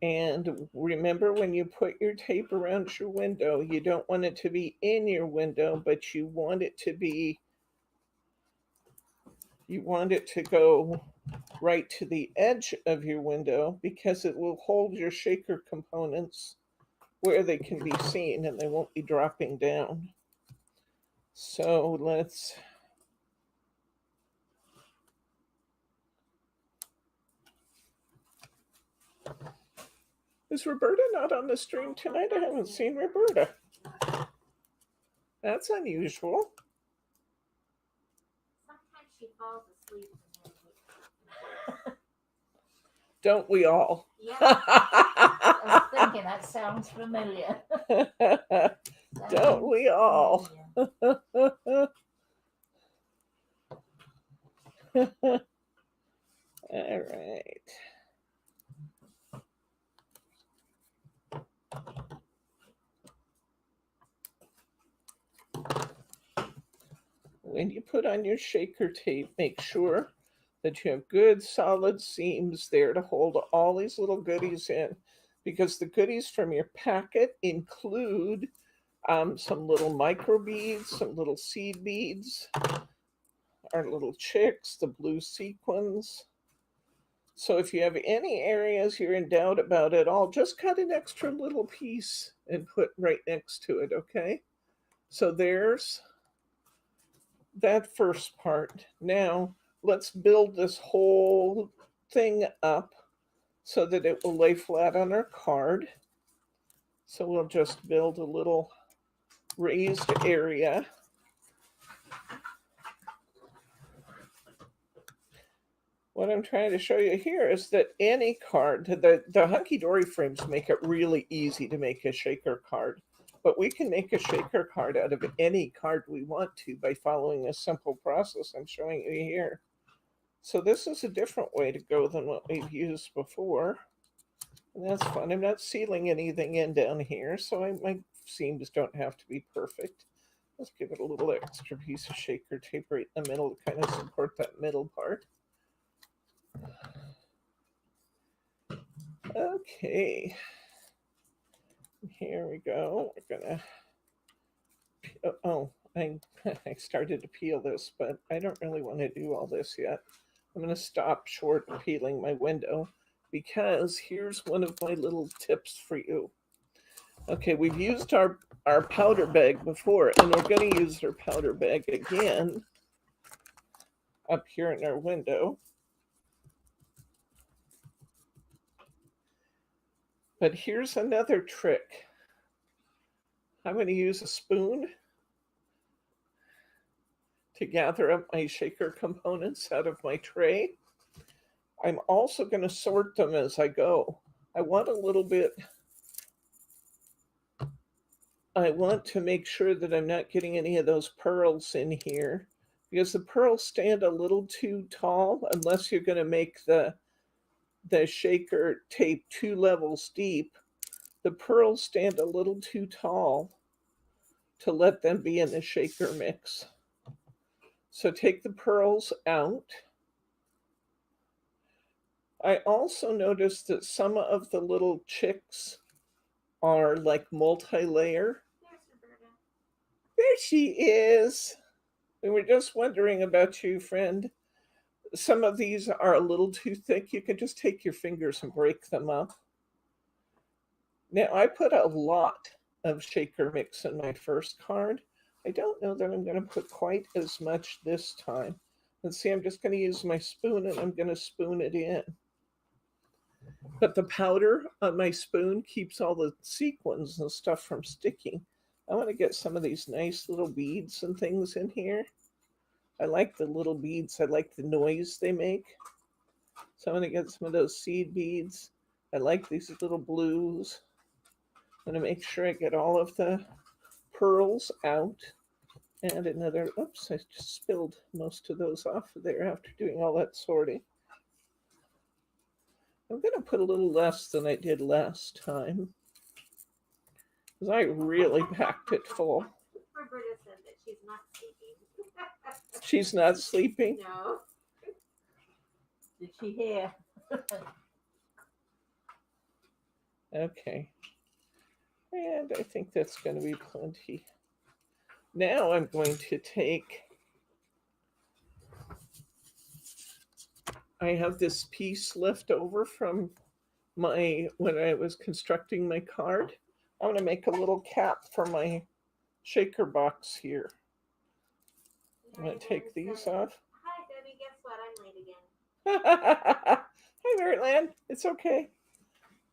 and remember, when you put your tape around your window, you don't want it to be in your window, but you want it to go right to the edge of your window, because it will hold your shaker components where they can be seen and they won't be dropping down. So let's Is Roberta not on the stream tonight? I haven't seen Roberta. That's unusual. Sometimes she falls asleep. Don't we all? Yeah. I was thinking that sounds familiar. Don't we all? All right. When you put on your shaker tape, make sure that you have good solid seams there to hold all these little goodies in, because the goodies from your packet include some little micro beads, some little seed beads, our little chicks, the blue sequins. So if you have any areas you're in doubt about at all, just cut an extra little piece and put right next to it, okay? So there's that first part. Now let's build this whole thing up so that it will lay flat on our card. So we'll just build a little raised area. What I'm trying to show you here is that any card, the Hunkydory frames make it really easy to make a shaker card, but we can make a shaker card out of any card we want to by following a simple process I'm showing you here. So this is a different way to go than what we've used before. And that's fun. I'm not sealing anything in down here, so my seams don't have to be perfect. Let's give it a little extra piece of shaker tape right in the middle to kind of support that middle part. Okay, here we go. We're gonna, I started to peel this, but I don't really want to do all this yet. I'm gonna stop short of peeling my window, because here's one of my little tips for you. Okay, we've used our powder bag before, and we're gonna use our powder bag again up here in our window. But here's another trick. I'm going to use a spoon to gather up my shaker components out of my tray. I'm also going to sort them as I go. I want to make sure that I'm not getting any of those pearls in here, because the pearls stand a little too tall unless you're going to make the shaker tape 2 levels deep. The pearls stand a little too tall to let them be in the shaker mix. So take the pearls out. I also noticed that some of the little chicks are like multi-layer. There's Roberta. There she is. We were just wondering about you, friend. Some of these are a little too thick. You can just take your fingers and break them up. Now, I put a lot of shaker mix in my first card. I don't know that I'm going to put quite as much this time. Let's see, I'm just going to use my spoon, and I'm going to spoon it in. But the powder on my spoon keeps all the sequins and stuff from sticking. I want to get some of these nice little beads and things in here. I like the little beads. I like the noise they make. So I'm going to get some of those seed beads. I like these little blues. I'm going to make sure I get all of the pearls out. And another, oops, I just spilled most of those off of there after doing all that sorting. I'm going to put a little less than I did last time, because I really packed it full. Roberta said that she's not sleeping. She's not sleeping? No. Did she hear? Okay. And I think that's going to be plenty. Now I'm going to take, I have this piece left over from when I was constructing my card. I'm going to make a little cap for my shaker box here. I'm going to take these off. Hi, Debbie. Guess what? I'm late again. Hi, Maryland. It's okay.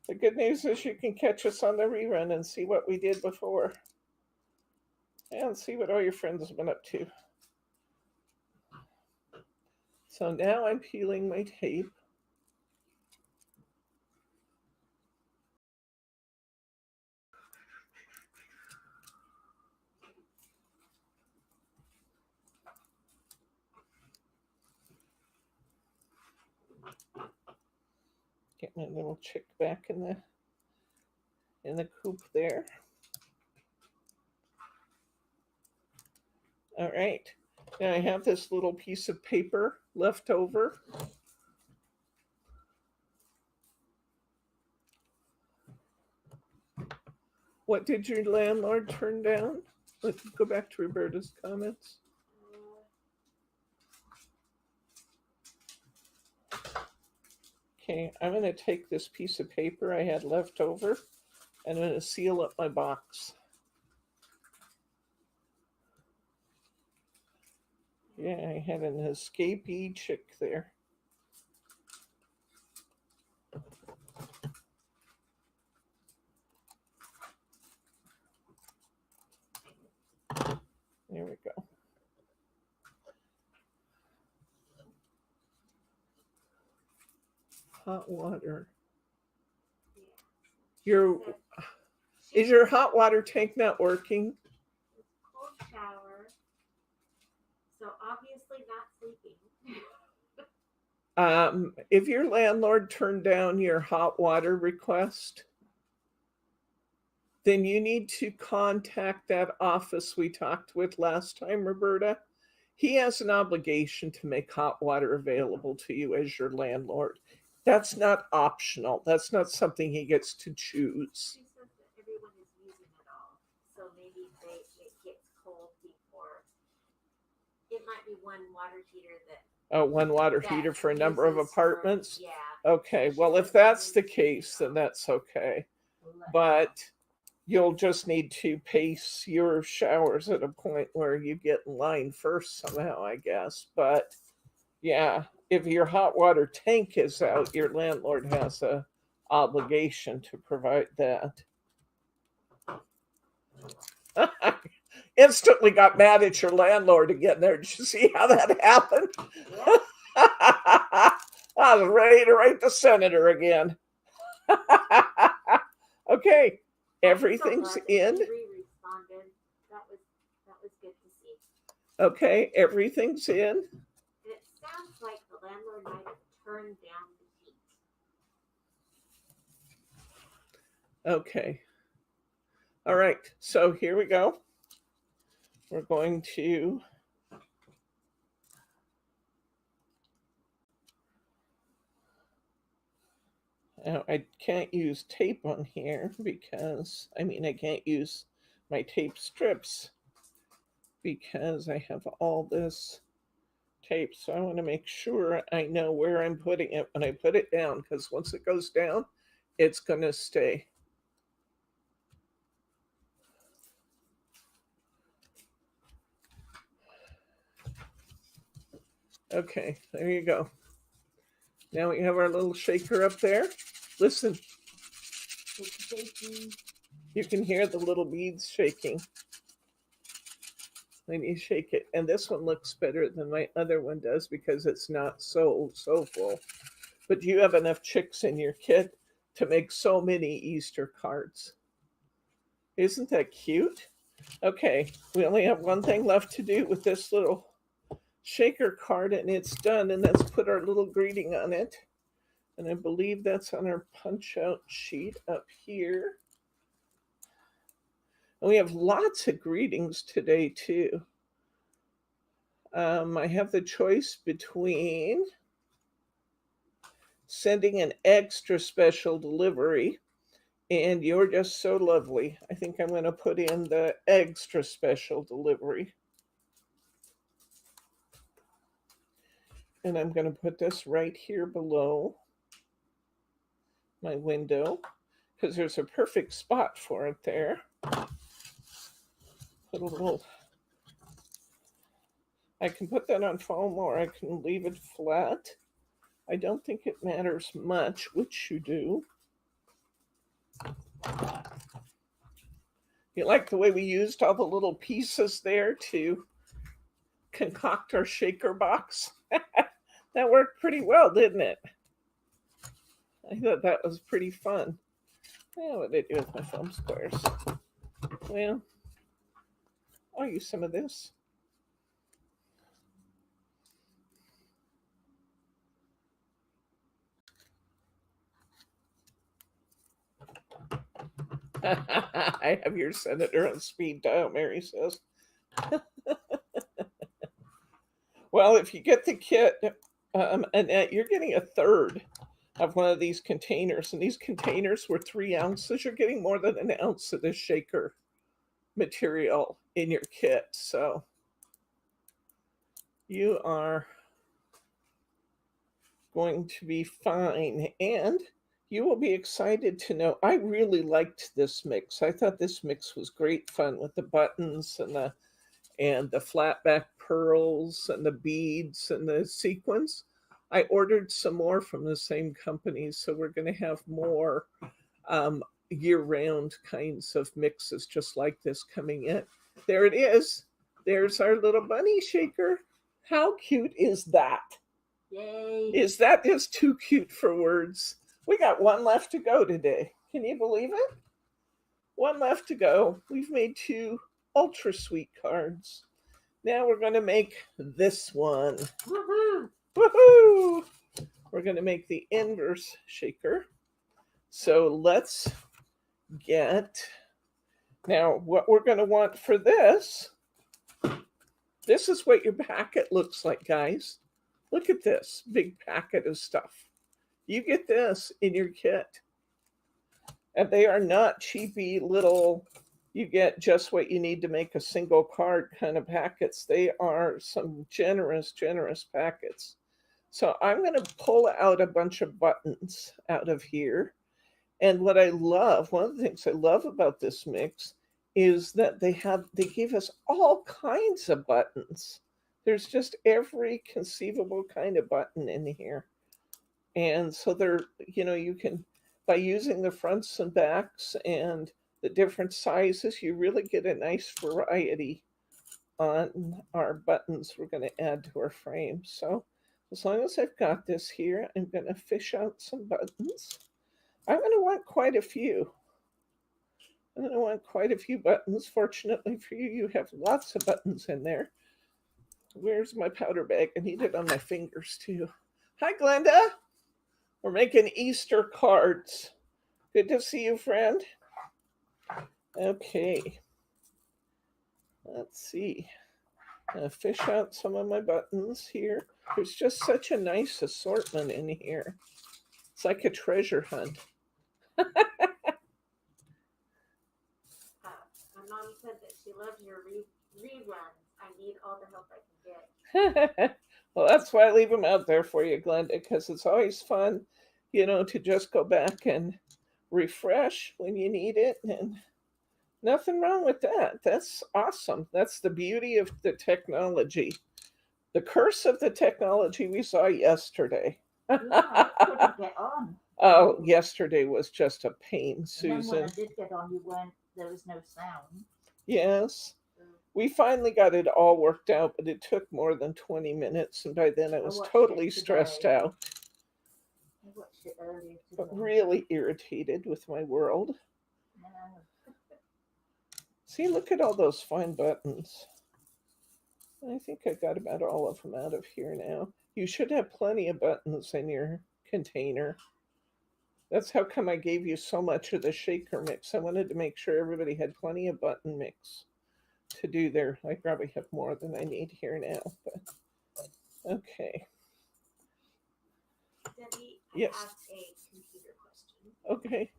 The good news is you can catch us on the rerun and see what we did before. And see what all your friends have been up to. So now I'm peeling my tape. Get my little chick back in the coop there. All right, now I have this little piece of paper left over. What did your landlord turn down? Let's go back to Roberta's comments. Okay, I'm going to take this piece of paper I had left over and I'm going to seal up my box. Yeah, I had an escapee chick there. There we go. Hot water. Is your hot water tank not working? It's cold shower. So obviously not sleeping. If your landlord turned down your hot water request, then you need to contact that office we talked with last time, Roberta. He has an obligation to make hot water available to you as your landlord. That's not optional. That's not something he gets to choose. She says that everyone is using it all. So maybe it gets cold before. It might be one water heater that. Oh, one water heater for a number of apartments? Yeah. Okay, well, if that's the case, then that's okay. But you'll just need to pace your showers at a point where you get in line first somehow, I guess. But yeah, if your hot water tank is out, your landlord has a obligation to provide that. Instantly got mad at your landlord again there. Did you see how that happened? Yeah. I was ready to write the senator again. Okay, everything's in. Responded. That was good to see. Okay, everything's in. And it sounds like the landlord might have turned down the heat. Okay. All right, so here we go. We're going to now I can't use tape on here because I can't use my tape strips because I have all this tape. So I want to make sure I know where I'm putting it when I put it down, because once it goes down, it's going to stay. Okay, there you go. Now we have our little shaker up there. Listen. You can hear the little beads shaking when you shake it. And this one looks better than my other one does because it's not so full. But you have enough chicks in your kit to make so many Easter cards. Isn't that cute? Okay, we only have one thing left to do with this little shaker card and it's done. And let's put our little greeting on it. And I believe that's on our punch out sheet up here. And we have lots of greetings today too. I have the choice between sending an extra special delivery and you're just so lovely. I think I'm going to put in the extra special delivery. And I'm going to put this right here below my window because there's a perfect spot for it there. Put a little, I can put that on foam or I can leave it flat. I don't think it matters much which you do. You like the way we used all the little pieces there to concoct our shaker box? That worked pretty well, didn't it? I thought that was pretty fun. Yeah, what did I do with my foam squares? Well, I'll use some of this. I have your senator on speed dial, Mary says. Well, if you get the kit, Annette, you're getting a third of one of these containers. And these containers were 3 ounces. You're getting more than an ounce of this shaker material in your kit. So you are going to be fine. And you will be excited to know I really liked this mix. I thought this mix was great fun with the buttons and the flat back pearls and the beads and the sequins. I ordered some more from the same company, so we're going to have more year-round kinds of mixes just like this coming in. There it is. There's our little bunny shaker. How cute is that? Yay. Is that just too cute for words? We got one left to go today. Can you believe it? One left to go. We've made 2 ultra sweet cards. Now we're going to make this one. Woohoo! Woohoo! We're going to make the inverse shaker. So let's get, now what we're going to want for this is what your packet looks like, guys. Look at this big packet of stuff. You get this in your kit. And they are not cheapy little, you get just what you need to make a single card kind of packets. They are some generous packets. So I'm going to pull out a bunch of buttons out of here. And what I love, one of the things I love about this mix is that they gave us all kinds of buttons. There's just every conceivable kind of button in here. And so they're, you can, by using the fronts and backs and the different sizes, you really get a nice variety on our buttons we're going to add to our frame. So as long as I've got this here, I'm going to fish out some buttons. I'm going to want quite a few. I'm going to want quite a few buttons. Fortunately for you, you have lots of buttons in there. Where's my powder bag? I need it on my fingers too. Hi, Glenda. We're making Easter cards. Good to see you, friend. Okay. Let's see. I'm going to fish out some of my buttons here. There's just such a nice assortment in here. It's like a treasure hunt. My mom said that she loves your reruns. I need all the help I can get. Well, that's why I leave them out there for you, Glenda, because it's always fun, to just go back and refresh when you need it. And nothing wrong with that. That's awesome. That's the beauty of the technology. The curse of the technology we saw yesterday. Yeah, I couldn't get on. Oh, yesterday was just a pain, And then when I Susan. did get on, you weren't there was no sound. Yes. We finally got it all worked out, but it took more than 20 minutes. And by then I was watched totally it stressed today. out, I watched it earlier but today. really irritated with my world. No. See, look at all those fine buttons. I think I got about all of them out of here now. You should have plenty of buttons in your container. That's how come I gave you so much of the shaker mix. I wanted to make sure everybody had plenty of button mix to do there. I probably have more than I need here now, but okay. Debbie, Yes. I have a computer question. Okay.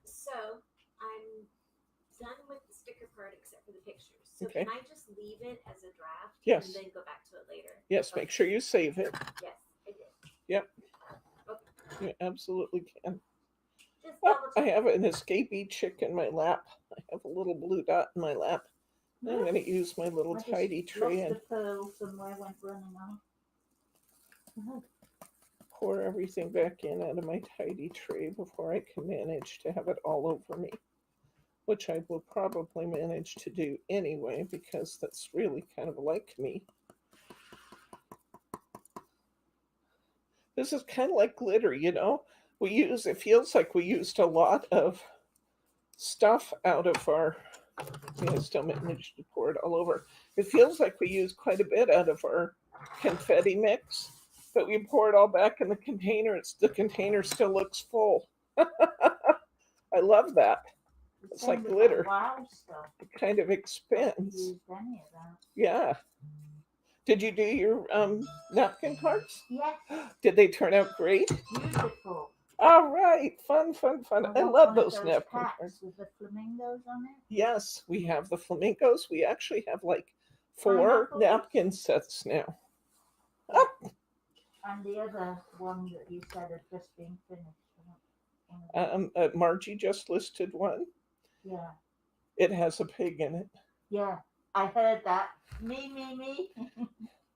So I'm done with the sticker part except for the pictures. So Okay. can I just leave it as a draft Yes. and then go back to it later? Yes, Okay. make sure you save it. Yes, I did. Yep. Okay. You absolutely can. Just Oh, double I check. have an escapee chick in my lap. I have a little blue dot in my lap. I'm going to use my little I just tidy tray lost and a pearl somewhere, went running off. pour everything back in out of my tidy tray before I can manage to have it all over me, which I will probably manage to do anyway because that's really kind of like me. This is kind of like glitter, you know. It feels like we used a lot of stuff out of our, I still managed to pour it all over. It feels like we used quite a bit out of our confetti mix, but we pour it all back in the container. The container still looks full. I love that. It's like glitter. Wow stuff. It kind of expands. Used any of that. Yeah. Did you do your napkin cards? Yes. Did they turn out great? Beautiful. All right. Fun. I love those napkin cards. With the flamingos on it. Yes, we have the flamingos. We actually have like 4 Pineapples? napkin sets now. And the other one that you said had just been finished. Margie just listed one. Yeah. It has a pig in it. Yeah. I heard that. Me.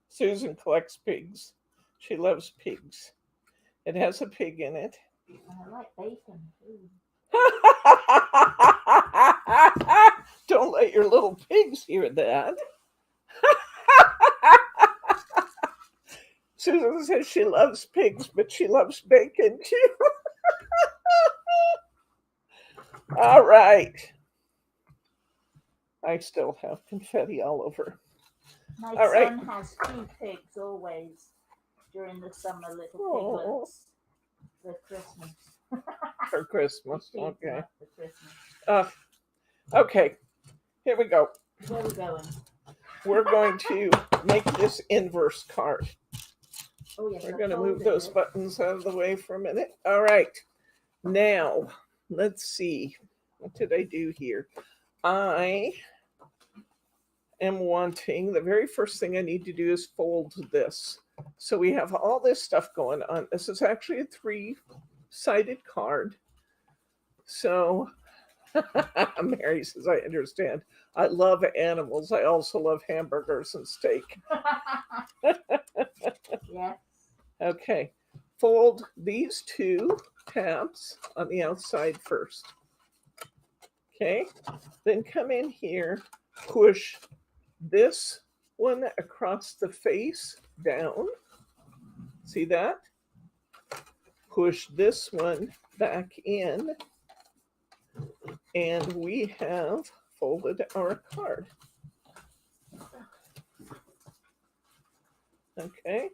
Susan collects pigs. She loves pigs. It has a pig in it. And I like bacon too. Don't let your little pigs hear that. Susan says she loves pigs, but she loves bacon too. All right. I still have confetti all over. My All son right. has 2 pigs always during the summer, little Oh. piglets for Christmas. For Christmas. He feeds them Okay. up for Christmas. Okay. Here we go. Where are we going? We're going to make this inverse card. Oh, yes. We're I going to move folded those it. buttons out of the way for a minute. All right. Now, let's see. What did I do here? I am wanting, the very first thing I need to do is fold this. So we have all this stuff going on. This is actually a 3-sided card. So Mary says, I understand. I love animals. I also love hamburgers and steak. Yeah. Okay. Fold these 2 tabs on the outside first. Okay. Then come in here, push this one across the face down. See that? Push this one back in. And we have folded our card. Okay.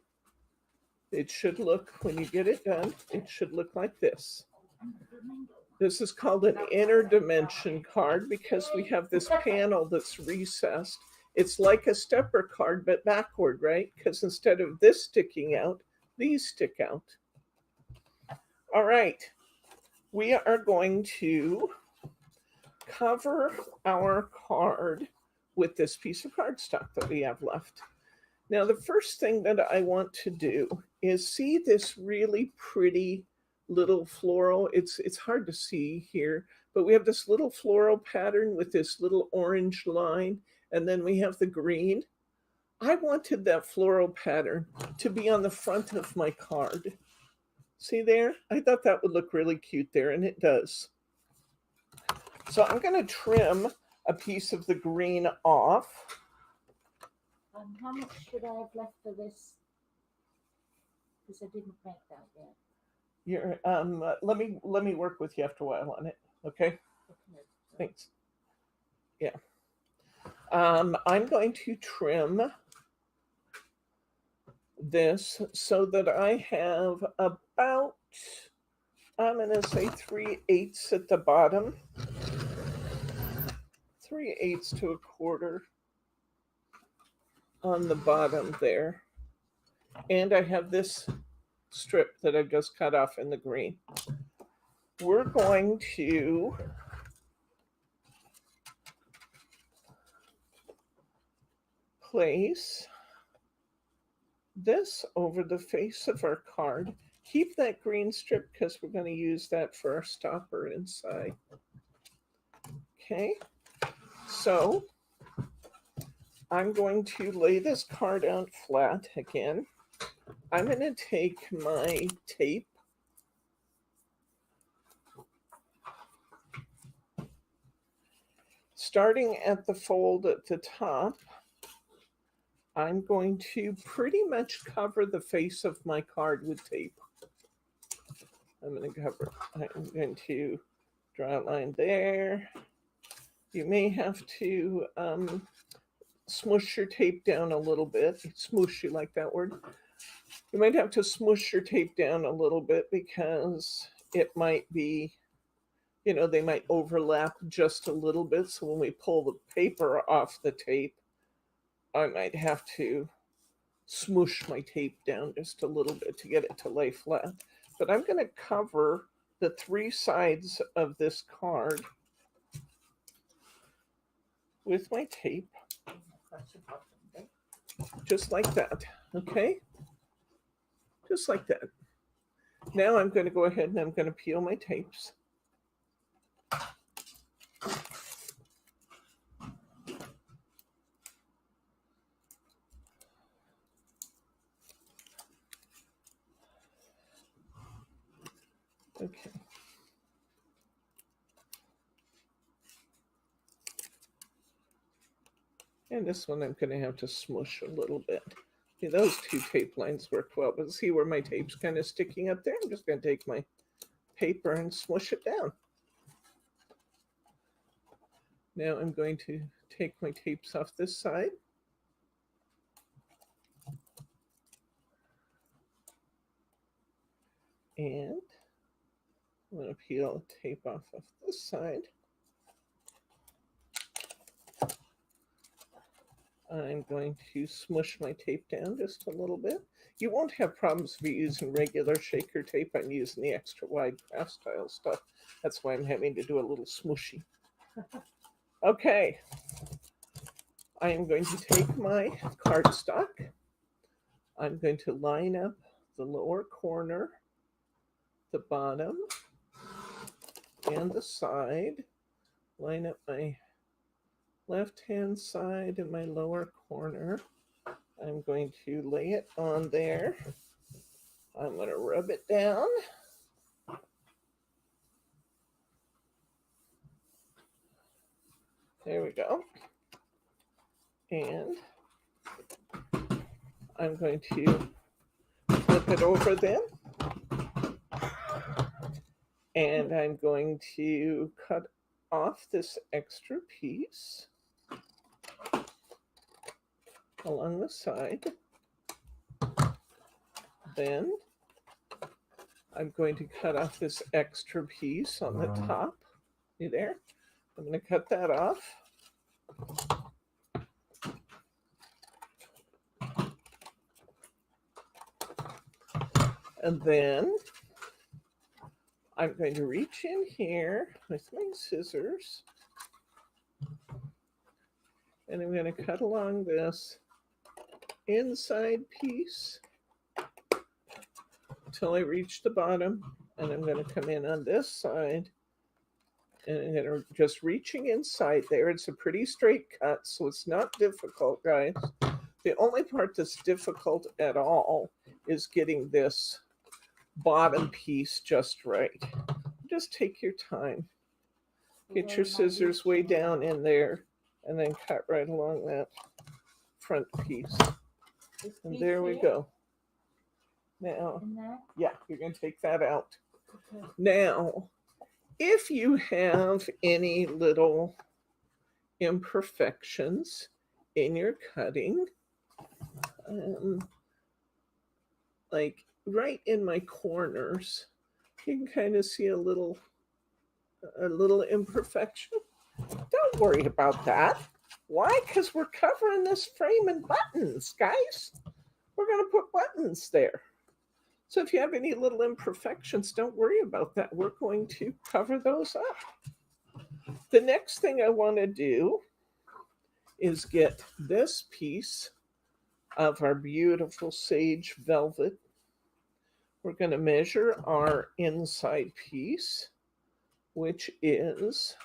It should look, when you get it done, it should look like this. This is called an inner dimension card because we have this panel that's recessed. It's like a stepper card, but backward, right? Because instead of this sticking out, these stick out. All right. We are going to cover our card with this piece of cardstock that we have left. Now, the first thing that I want to do is see this really pretty little floral. It's hard to see here, but we have this little floral pattern with this little orange line, and then we have the green. I wanted that floral pattern to be on the front of my card. See there? I thought that would look really cute there, and it does. So I'm going to trim a piece of the green off. How much should I have left for this? Because I didn't make that yet. You're, let me work with you after a while on it. Okay. Okay. Thanks. Yeah. I'm going to trim this so that I have about, I'm going to say 3/8 at the bottom, 3/8 to 1/4 on the bottom there. And I have this strip that I've just cut off in the green. We're going to place this over the face of our card. Keep that green strip because we're going to use that for our stopper inside. Okay, so I'm going to lay this card out flat again. I'm going to take my tape starting at the fold at the top. I'm going to pretty much cover the face of my card with tape. I'm going to draw a line there. You may have to smush your tape down a little bit. Smoosh, you like that word? You might have to smush your tape down a little bit because it might be, you know, they might overlap just a little bit. So when we pull the paper off the tape, I might have to smoosh my tape down just a little bit to get it to lay flat. But I'm going to cover the 3 sides of this card with my tape, just like that, okay? Just like that. Now I'm going to go ahead and I'm going to peel my tapes. Okay. And this one I'm going to have to smush a little bit. Okay, those 2 tape lines work well, but see where my tape's kind of sticking up there? I'm just going to take my paper and smush it down. Now I'm going to take my tapes off this side. And I'm going to peel tape off of this side. I'm going to smush my tape down just a little bit. You won't have problems if you're using regular shaker tape. I'm using the extra wide craft style stuff. That's why I'm having to do a little smooshy. Okay. I am going to take my cardstock. I'm going to line up the lower corner, the bottom, and the side. Line up my left-hand side in my lower corner. I'm going to lay it on there. I'm going to rub it down. There we go. And I'm going to flip it over then. And I'm going to cut off this extra piece along the side. Then I'm going to cut off this extra piece on the top. You there? I'm going to cut that off. And then I'm going to reach in here with my scissors. And I'm going to cut along this inside piece until I reach the bottom. And I'm going to come in on this side. And I'm going to just reaching inside there. It's a pretty straight cut, so it's not difficult, guys. The only part that's difficult at all is getting this bottom piece just right. Just take your time. Get your scissors way down in there and then cut right along that front piece. And there we go. Now, yeah, you're going to take that out. Okay. Now, if you have any little imperfections in your cutting, like right in my corners, you can kind of see a little imperfection. Don't worry about that. Why? Because we're covering this frame in buttons, guys. We're going to put buttons there. So if you have any little imperfections, don't worry about that. We're going to cover those up. The next thing I want to do is get this piece of our beautiful sage velvet. We're going to measure our inside piece, which is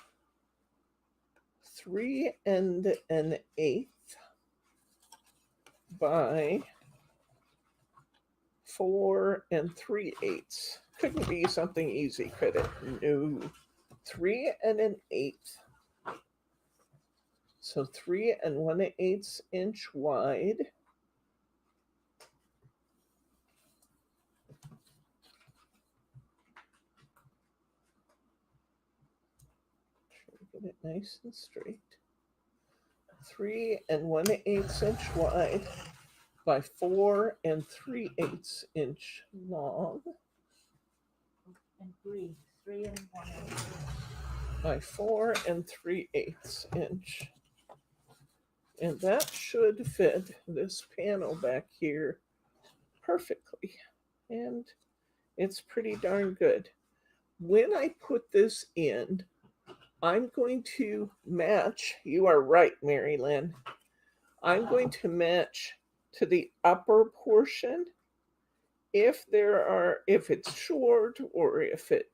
3 1/8 by 4 3/8. Couldn't be something easy, could it? No. 3 1/8. So 3 1/8 inch wide. Get it nice and straight. 3 1/8 inch wide by 4 3/8 inch long. And breathe. 3 1/8 by 4 3/8 inch. And that should fit this panel back here perfectly. And it's pretty darn good. When I put this in, I'm going to match, you are right, Mary Lynn. I'm going to match to the upper portion. If it's short or if it,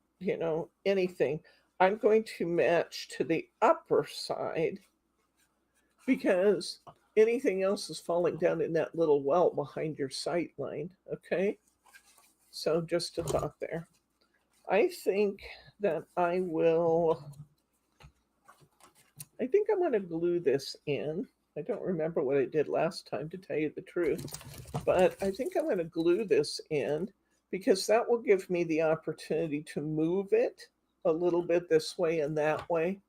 anything, I'm going to match to the upper side because anything else is falling down in that little well behind your sight line, okay? So just a thought there. I think that I'm going to glue this in. I don't remember what I did last time, to tell you the truth, but I think I'm going to glue this in because that will give me the opportunity to move it a little bit this way and that way.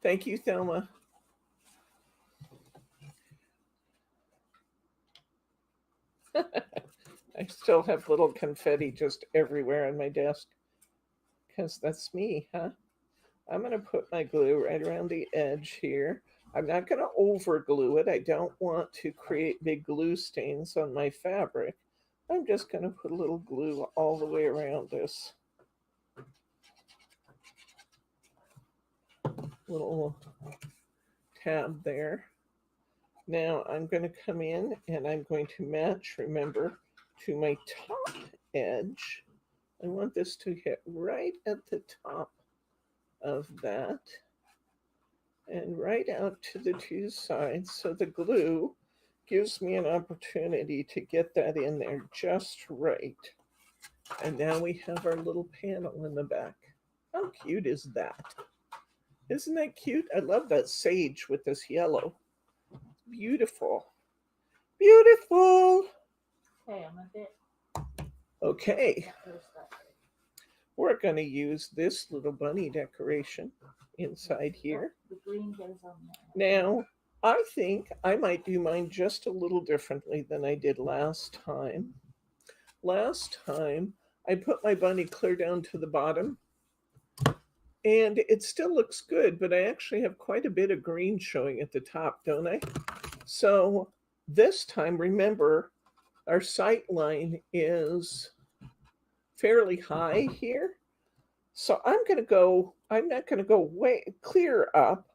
Thank you, Thelma. I still have little confetti just everywhere on my desk because that's me, huh? I'm going to put my glue right around the edge here. I'm not going to over glue it. I don't want to create big glue stains on my fabric. I'm just going to put a little glue all the way around this little tab there. Now I'm going to come in and I'm going to match, remember, to my top edge. I want this to hit right at the top of that and right out to the two sides. So the glue gives me an opportunity to get that in there just right. And now we have our little panel in the back. How cute is that? Isn't that cute? I love that sage with this yellow. Beautiful. Beautiful. Okay, I'm a bit. Okay. We're going to use this little bunny decoration inside here. The green goes on there. Now, I think I might do mine just a little differently than I did last time. Last time, I put my bunny clear down to the bottom. And it still looks good, but I actually have quite a bit of green showing at the top, don't I? So this time, remember, our sight line is fairly high here. So I'm not going to go way clear up,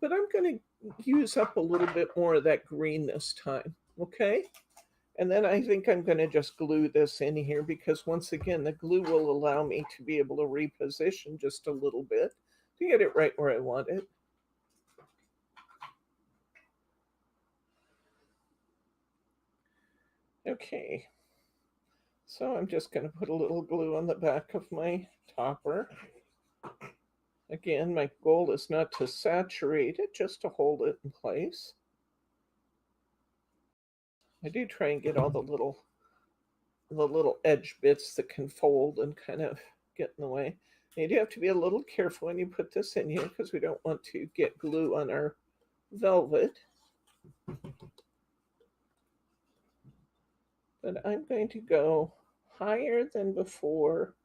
but I'm going to use up a little bit more of that green this time, okay? And then I think I'm going to just glue this in here because once again, the glue will allow me to be able to reposition just a little bit to get it right where I want it. Okay. So I'm just going to put a little glue on the back of my topper. Again, my goal is not to saturate it, just to hold it in place. I do try and get all the little edge bits that can fold and kind of get in the way. You do have to be a little careful when you put this in here because we don't want to get glue on our velvet. But I'm going to go higher than before,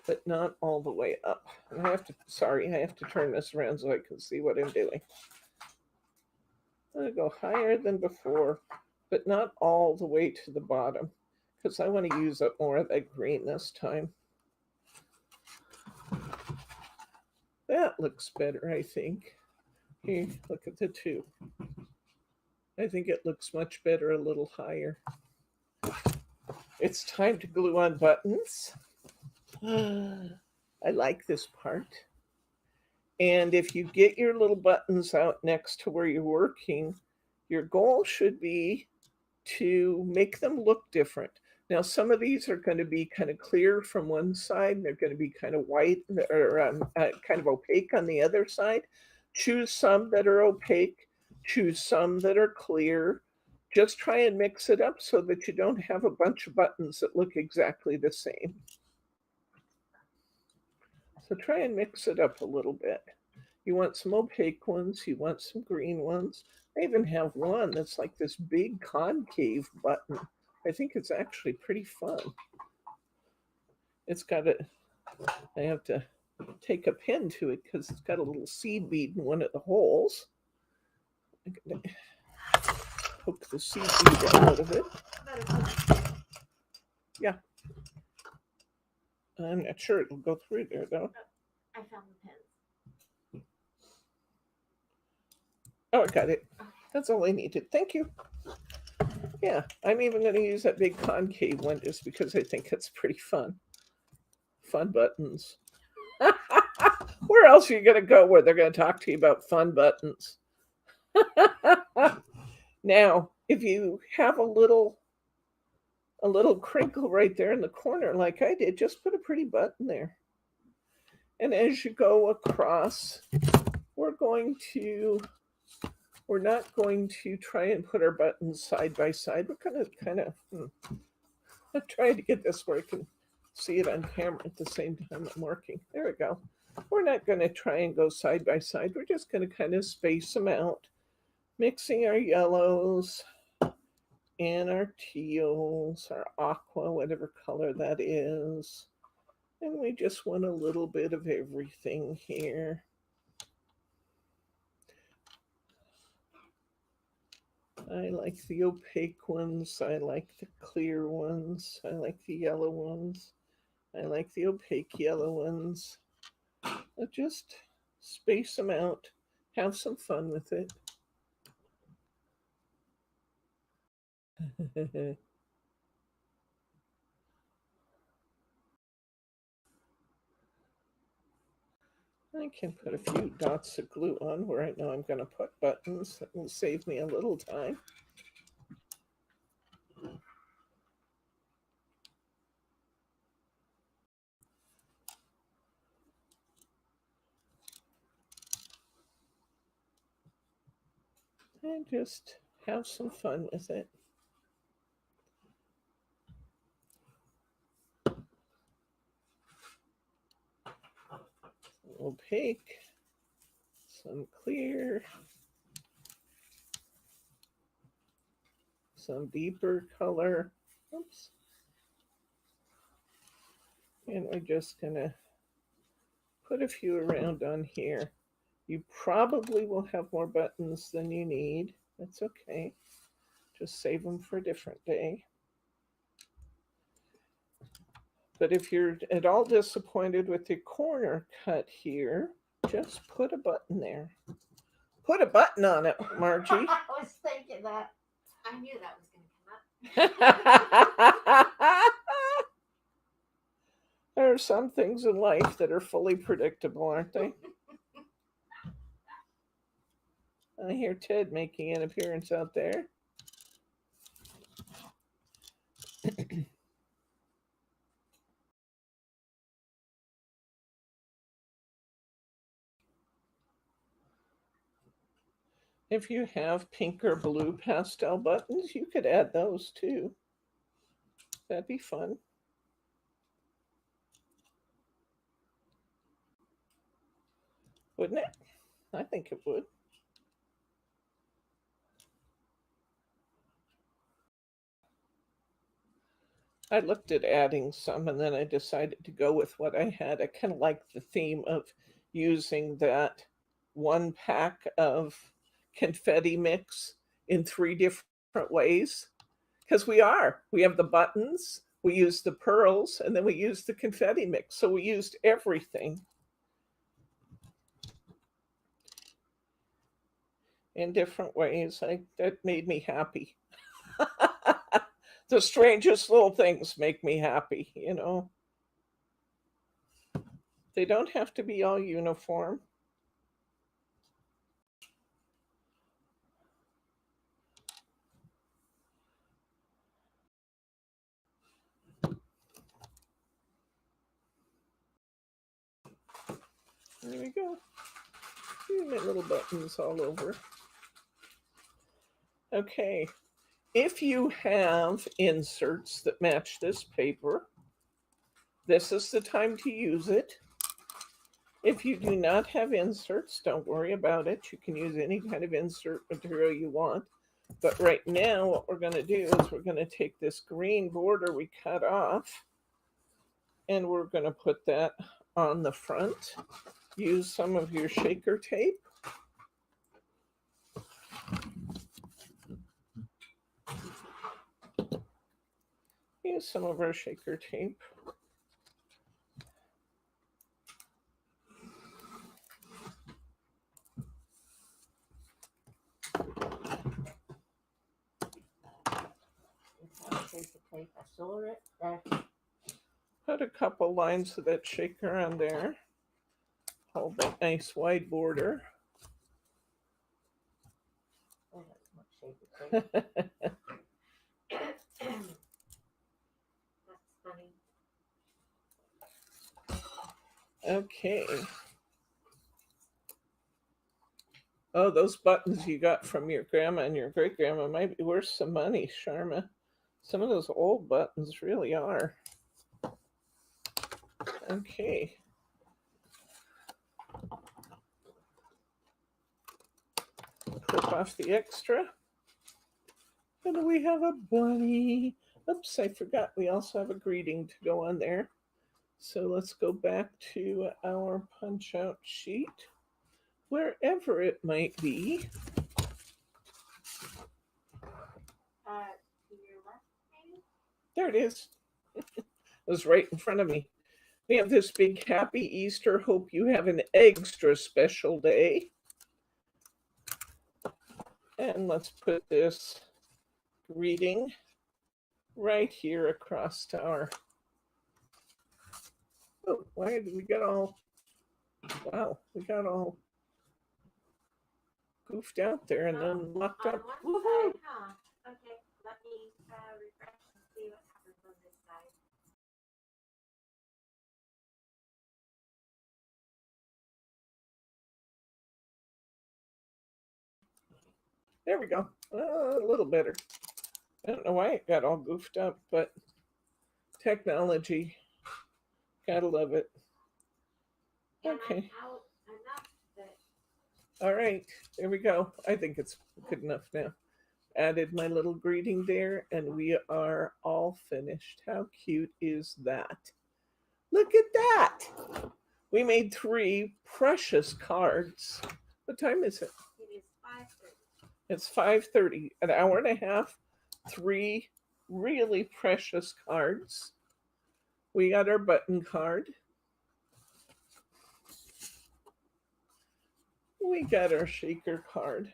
but not all the way up. And I have to turn this around so I can see what I'm doing. I'm going to go higher than before, but not all the way to the bottom because I want to use up more of that green this time. That looks better, I think. Here, look at the two. I think it looks much better a little higher. It's time to glue on buttons. I like this part. And if you get your little buttons out next to where you're working, your goal should be to make them look different. Now, some of these are going to be kind of clear from one side, and they're going to be kind of white or kind of opaque on the other side. Choose some that are opaque, choose some that are clear. Just try and mix it up so that you don't have a bunch of buttons that look exactly the same. So try and mix it up a little bit. You want some opaque ones, you want some green ones. I even have one that's like this big concave button. I think it's actually pretty fun. It's got I have to take a pin to it because it's got a little seed bead in one of the holes. I'm going to poke the seed bead out of it. Yeah. I'm not sure it'll go through there though. I found the pins. Oh, I got it. That's all I needed. Thank you. Yeah, I'm even going to use that big concave one just because I think it's pretty fun. Fun buttons. Where else are you going to go where they're going to talk to you about fun buttons? Now, if you have a little crinkle right there in the corner like I did, just put a pretty button there. And as you go across, we're not going to try and put our buttons side by side. We're going to kind of I'm trying to get this where I can see it on camera at the same time I'm working. There we go. We're not going to try and go side by side. We're just going to kind of space them out, mixing our yellows and our teals, our aqua, whatever color that is. And we just want a little bit of everything here. I like the opaque ones. I like the clear ones. I like the yellow ones. I like the opaque yellow ones. But just space them out. Have some fun with it. I can put a few dots of glue on where I know I'm going to put buttons. That will save me a little time. And just have some fun with it. Opaque, some clear, some deeper color. Oops. And we're just going to put a few around on here. You probably will have more buttons than you need. That's okay. Just save them for a different day. But if you're at all disappointed with the corner cut here, just put a button there. Put a button on it, Margie. I was thinking that. I knew that was going to come up. There are some things in life that are fully predictable, aren't they? I hear Ted making an appearance out there. If you have pink or blue pastel buttons, you could add those too. That'd be fun. Wouldn't it? I think it would. I looked at adding some and then I decided to go with what I had. I kind of like the theme of using that one pack of confetti mix in 3 different ways. Because we have the buttons, we use the pearls, and then we use the confetti mix. So we used everything in different ways. That made me happy. The strangest little things make me happy, you know. They don't have to be all uniform. There we go. My little buttons all over. Okay. If you have inserts that match this paper, this is the time to use it. If you do not have inserts, don't worry about it. You can use any kind of insert material you want. But right now, what we're going to do is we're going to take this green border we cut off, and we're going to put that on the front. Use some of your shaker tape. Use some of our shaker tape. I saw it there. Put a couple lines of that shaker on there. Hold that nice wide border. Oh, that's much shaker tape. That's funny. Okay. Oh, those buttons you got from your grandma and your great grandma might be worth some money, Sharma. Some of those old buttons really are. Okay. Clip off the extra. And we have a bunny. Oops, I forgot we also have a greeting to go on there. So let's go back to our punch out sheet, wherever it might be. To your left, maybe? There it is. It was right in front of me. We have this big happy Easter. Hope you have an extra special day. And let's put this greeting right here across to our. Oh, why did we get all? Wow, we got all goofed out there and then locked On up. one Woohoo! side, huh? Okay, let me refresh and see what happens on this side. There we go. A little better. I don't know why it got all goofed up, but technology. Gotta love it. And Okay. I'm out enough that All right. There we go. I think it's good enough now. Added my little greeting there, and we are all finished. How cute is that? Look at that. We made 3 precious cards. What time is it? it is 5:30. It's 5:30. An hour and a half. 3 really precious cards. We got our button card. We got our shaker card.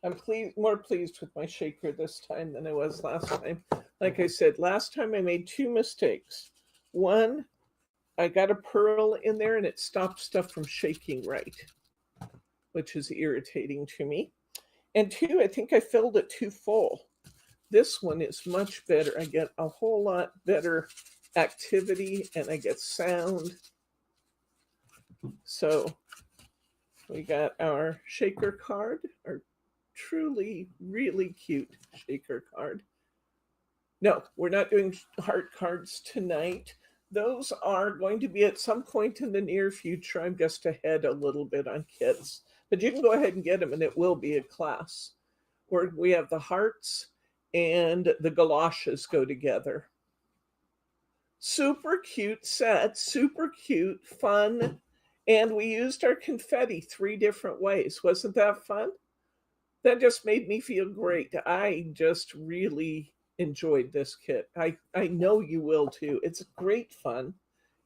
I'm more pleased with my shaker this time than I was last time. Like I said, last time I made 2 mistakes. One, I got a pearl in there and it stopped stuff from shaking right, which is irritating to me. And 2, I think I filled it too full. This one is much better. I get a whole lot better activity and I get sound. So we got our shaker card, our truly, really cute shaker card. No, we're not doing heart cards tonight. Those are going to be at some point in the near future. I'm just ahead a little bit on kits, but you can go ahead and get them, and it will be a class where we have the hearts and the galoshes go together. Super cute set, super cute, fun, and we used our confetti 3 different ways. Wasn't that fun? That just made me feel great. I just really enjoyed this kit. I know you will too. It's great fun.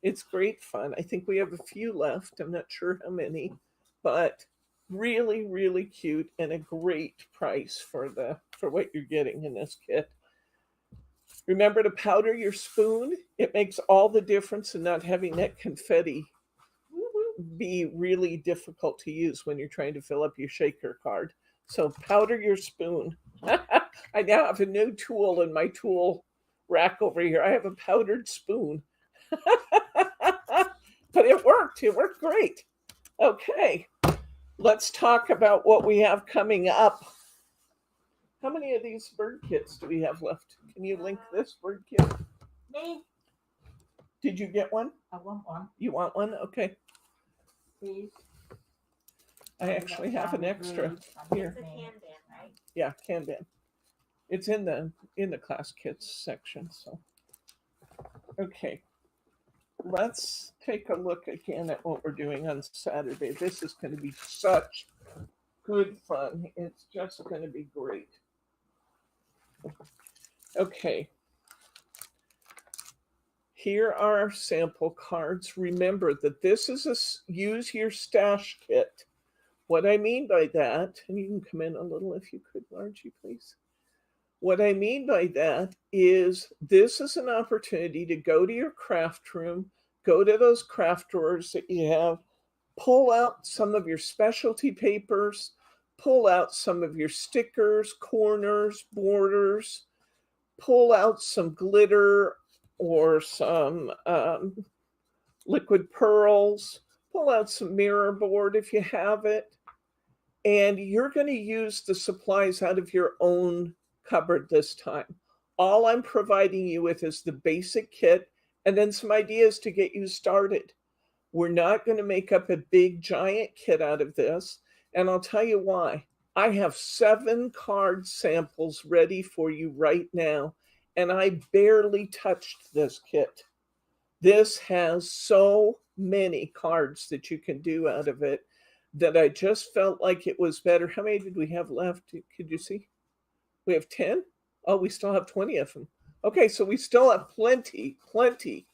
It's great fun. I think we have a few left. I'm not sure how many, but really, really cute and a great price for what you're getting in this kit. Remember to powder your spoon. It makes all the difference in not having that confetti be really difficult to use when you're trying to fill up your shaker card. So powder your spoon. I now have a new tool in my tool rack over here. I have a powdered spoon. But it worked. It worked great. Okay, let's talk about what we have coming up. How many of these bird kits do we have left? Can you link this bird kit? Me? Did you get one? I want one, You want one? Okay. please. I actually have an extra here. It's a Kanban, right? Yeah, Kanban. It's in the class kits section. So, okay, let's take a look again at what we're doing on Saturday. This is going to be such good fun. It's just going to be great. Okay. Here are our sample cards. Remember that this is a use your stash kit. What I mean by that, and you can come in a little if you could, Margie, please. What I mean by that is this is an opportunity to go to your craft room, go to those craft drawers that you have, pull out some of your specialty papers, pull out some of your stickers, corners, borders, pull out some glitter or some liquid pearls, pull out some mirror board if you have it, and you're going to use the supplies out of your own cupboard this time. All I'm providing you with is the basic kit and then some ideas to get you started. We're not going to make up a big giant kit out of this, and I'll tell you why. I have 7 card samples ready for you right now, and I barely touched this kit. This has so many cards that you can do out of it that I just felt like it was better. How many did we have left? Could you see? We have 10? Oh, we still have 20 of them. Okay, so we still have plenty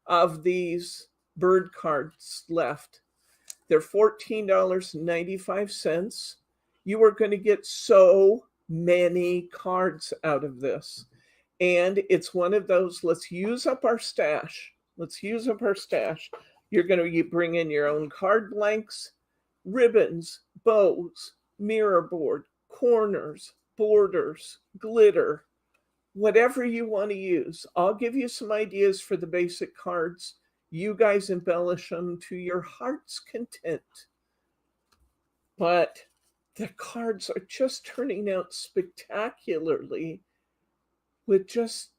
of these bird cards left. They're $14.95. You are going to get so many cards out of this. And it's one of those, let's use up our stash. Let's use up our stash. You're going to bring in your own card blanks, ribbons, bows, mirror board, corners, borders, glitter, whatever you want to use. I'll give you some ideas for the basic cards. You guys embellish them to your heart's content. But the cards are just turning out spectacularly with just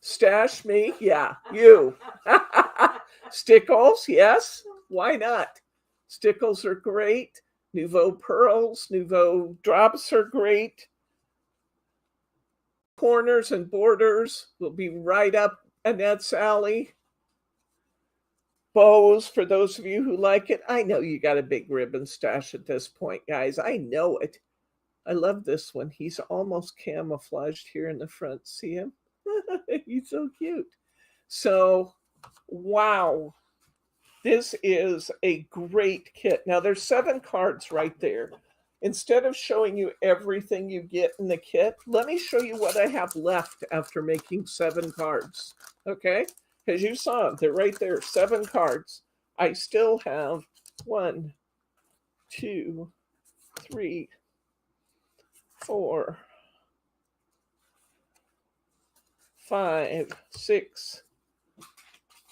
stash me. Yeah, you. Stickles, yes. Why not? Stickles are great. Nouveau pearls, Nouveau drops are great. Corners and borders will be right up Annette's alley. Bows, for those of you who like it. I know you got a big ribbon stash at this point, guys. I know it. I love this one. He's almost camouflaged here in the front. See him? He's so cute. So, wow. This is a great kit. Now, there's 7 cards right there. Instead of showing you everything you get in the kit, let me show you what I have left after making 7 cards. Okay? Because you saw them. They're right there. 7 cards. I still have 1, 2, 3, 4, 5, 6,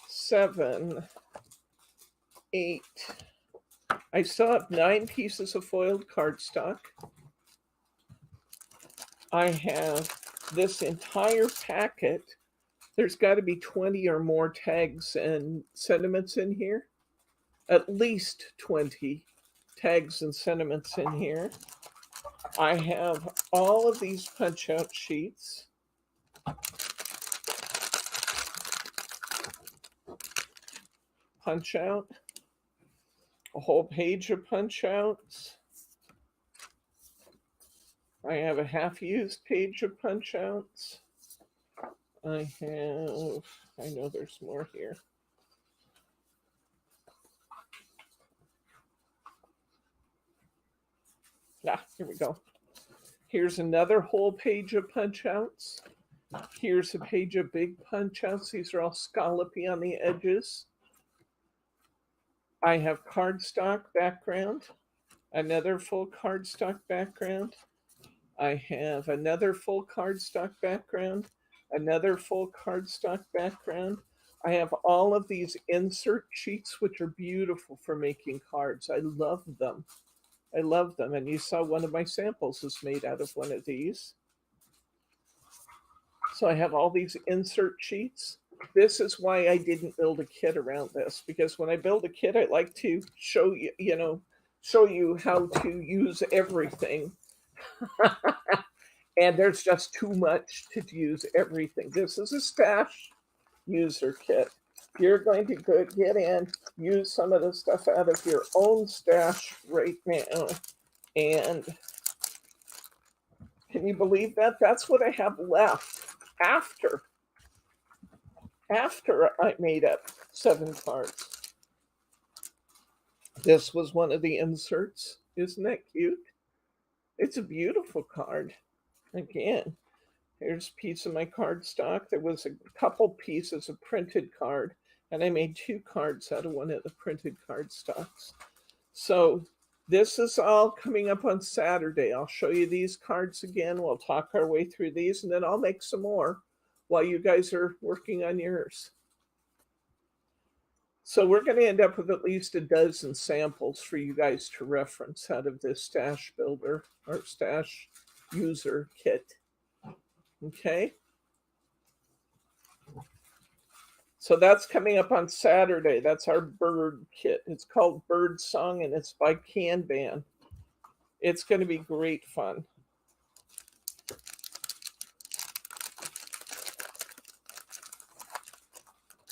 7, 8, I still have 9 pieces of foiled cardstock. I have this entire packet. There's got to be 20 or more tags and sentiments in here. At least 20 tags and sentiments in here. I have all of these punch out sheets. Punch out. A whole page of punch outs. I have a half-used page of punch outs. I know there's more here. Here we go. Here's another whole page of punch outs. Here's a page of big punch outs. These are all scallopy on the edges. I have cardstock background, another full cardstock background. I have another full cardstock background, another full cardstock background. I have all of these insert sheets, which are beautiful for making cards. I love them. I love them. And you saw one of my samples is made out of one of these. So I have all these insert sheets. This is why I didn't build a kit around this, because when I build a kit, I like to show you how to use everything. And there's just too much to use everything. This is a stash user kit. You're going to go get in, use some of the stuff out of your own stash right now. And can you believe that? That's what I have left after I made up 7 cards. This was one of the inserts. Isn't that cute? It's a beautiful card. Again, here's a piece of my cardstock. There was a couple pieces of printed card, and I made 2 cards out of one of the printed cardstocks. So this is all coming up on Saturday. I'll show you these cards again. We'll talk our way through these, and then I'll make some more while you guys are working on yours. So we're going to end up with at least a dozen samples for you guys to reference out of this stash builder or stash user kit. Okay. So that's coming up on Saturday. That's our bird kit. It's called Bird Song, and it's by Kanban. It's going to be great fun.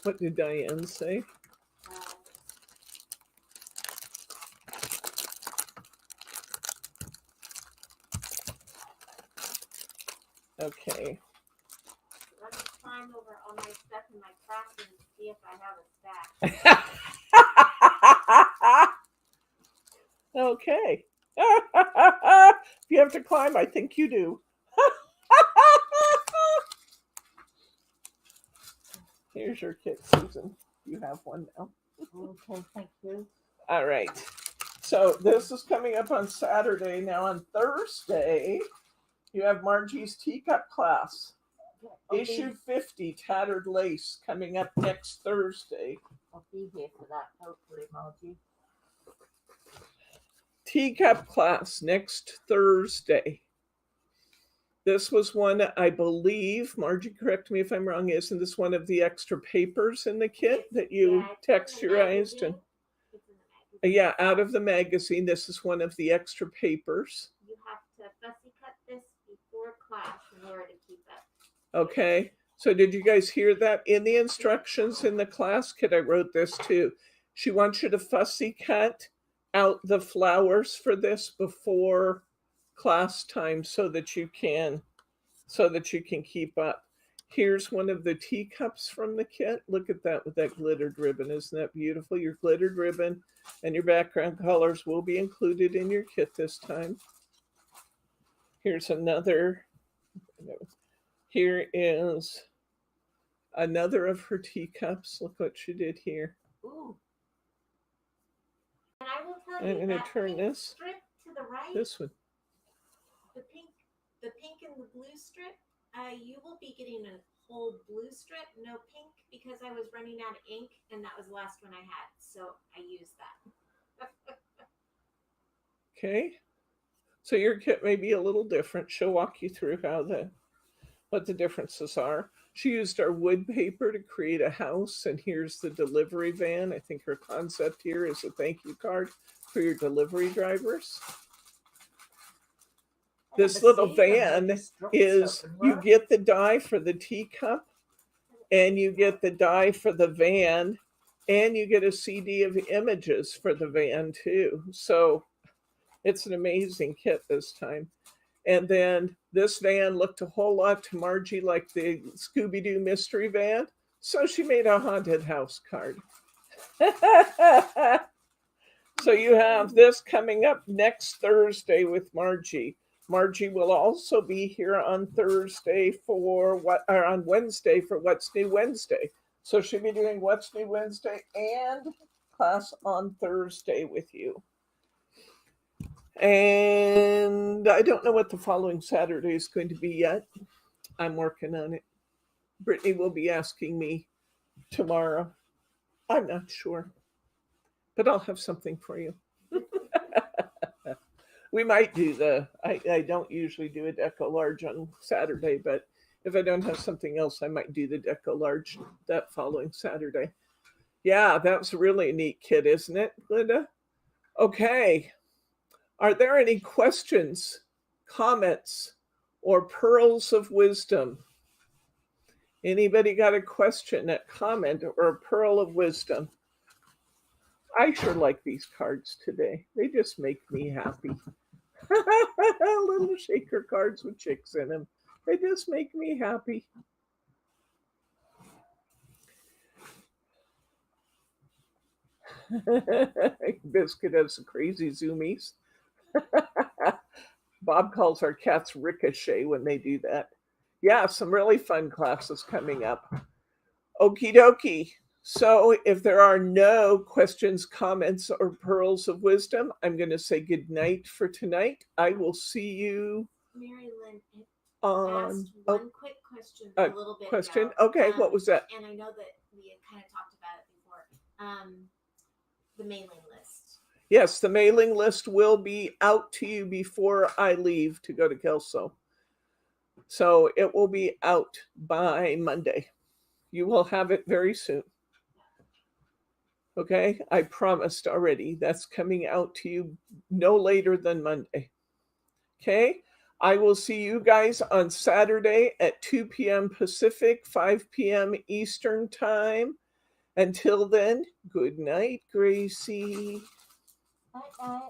What did Diane say? Okay. Let me climb over all my stuff in my closet and see if I have a stack. Okay. If you have to climb, I think you do. Here's your kit, Susan. You have one now. Okay, thank you. All right. So this is coming up on Saturday. Now on Thursday, you have Margie's Teacup class. Okay. Issue 50, Tattered Lace, coming up next Thursday. I'll be here for that, hopefully, Margie. Teacup class next Thursday. This was one, I believe, Margie, correct me if I'm wrong, isn't this one of the extra papers in the kit that you texturized? And yeah, out of the magazine. This is one of the extra papers. You have to fussy cut this before class in order to keep up. Okay, so did you guys hear that? In the instructions in the class kit, I wrote this too. She wants you to fussy cut out the flowers for this before class time so that you can keep up. Here's one of the teacups from the kit. Look at that with that glittered ribbon. Isn't that beautiful? Your glittered ribbon and your background colors will be included in your kit this time. Here's another. Here is another of her teacups. Look what she did here. Ooh. And I will tell you, I'm going to turn this strip to the right, this one. the pink and the blue strip, you will be getting a whole blue strip, no pink, because I was running out of ink, and that was the last one I had, so I used that. Okay. So your kit may be a little different. She'll walk you through what the differences are. She used our wood paper to create a house, and here's the delivery van. I think her concept here is a thank you card for your delivery drivers. This little van is, you get the die for the teacup, and you get the die for the van, and you get a CD of images for the van too. So it's an amazing kit this time. And then this van looked a whole lot to Margie like the Scooby-Doo mystery van. So she made a haunted house card. So you have this coming up next Thursday with Margie. Margie will also be here on Thursday on Wednesday for What's New Wednesday. So she'll be doing What's New Wednesday and class on Thursday with you. And I don't know what the following Saturday is going to be yet. I'm working on it. Brittany will be asking me tomorrow. I'm not sure, but I'll have something for you. We might do I don't usually do a Deco large on Saturday, but if I don't have something else, I might do the Deco large that following Saturday. Yeah, that's really a neat kit, isn't it, Linda? Okay. Are there any questions, comments, or pearls of wisdom? Anybody got a question, a comment, or a pearl of wisdom? I sure like these cards today. They just make me happy. Little shaker cards with chicks in them. They just make me happy. Biscuit has the crazy zoomies. Bob calls our cats ricochet when they do that. Yeah, some really fun classes coming up. Okie dokie. So if there are no questions, comments, or pearls of wisdom, I'm going to say good night for tonight. I will see you. Mary Lynn on asked one quick question a little bit question. ago. Okay, what was that? And I know that we had kind of talked about it before. The mailing list. Yes, the mailing list will be out to you before I leave to go to Kelso. So it will be out by Monday. You will have it very soon. Okay, I promised already. That's coming out to you no later than Monday. Okay, I will see you guys on Saturday at 2 p.m. Pacific, 5 p.m. Eastern Time. Until then, good night, Gracie. Night, night.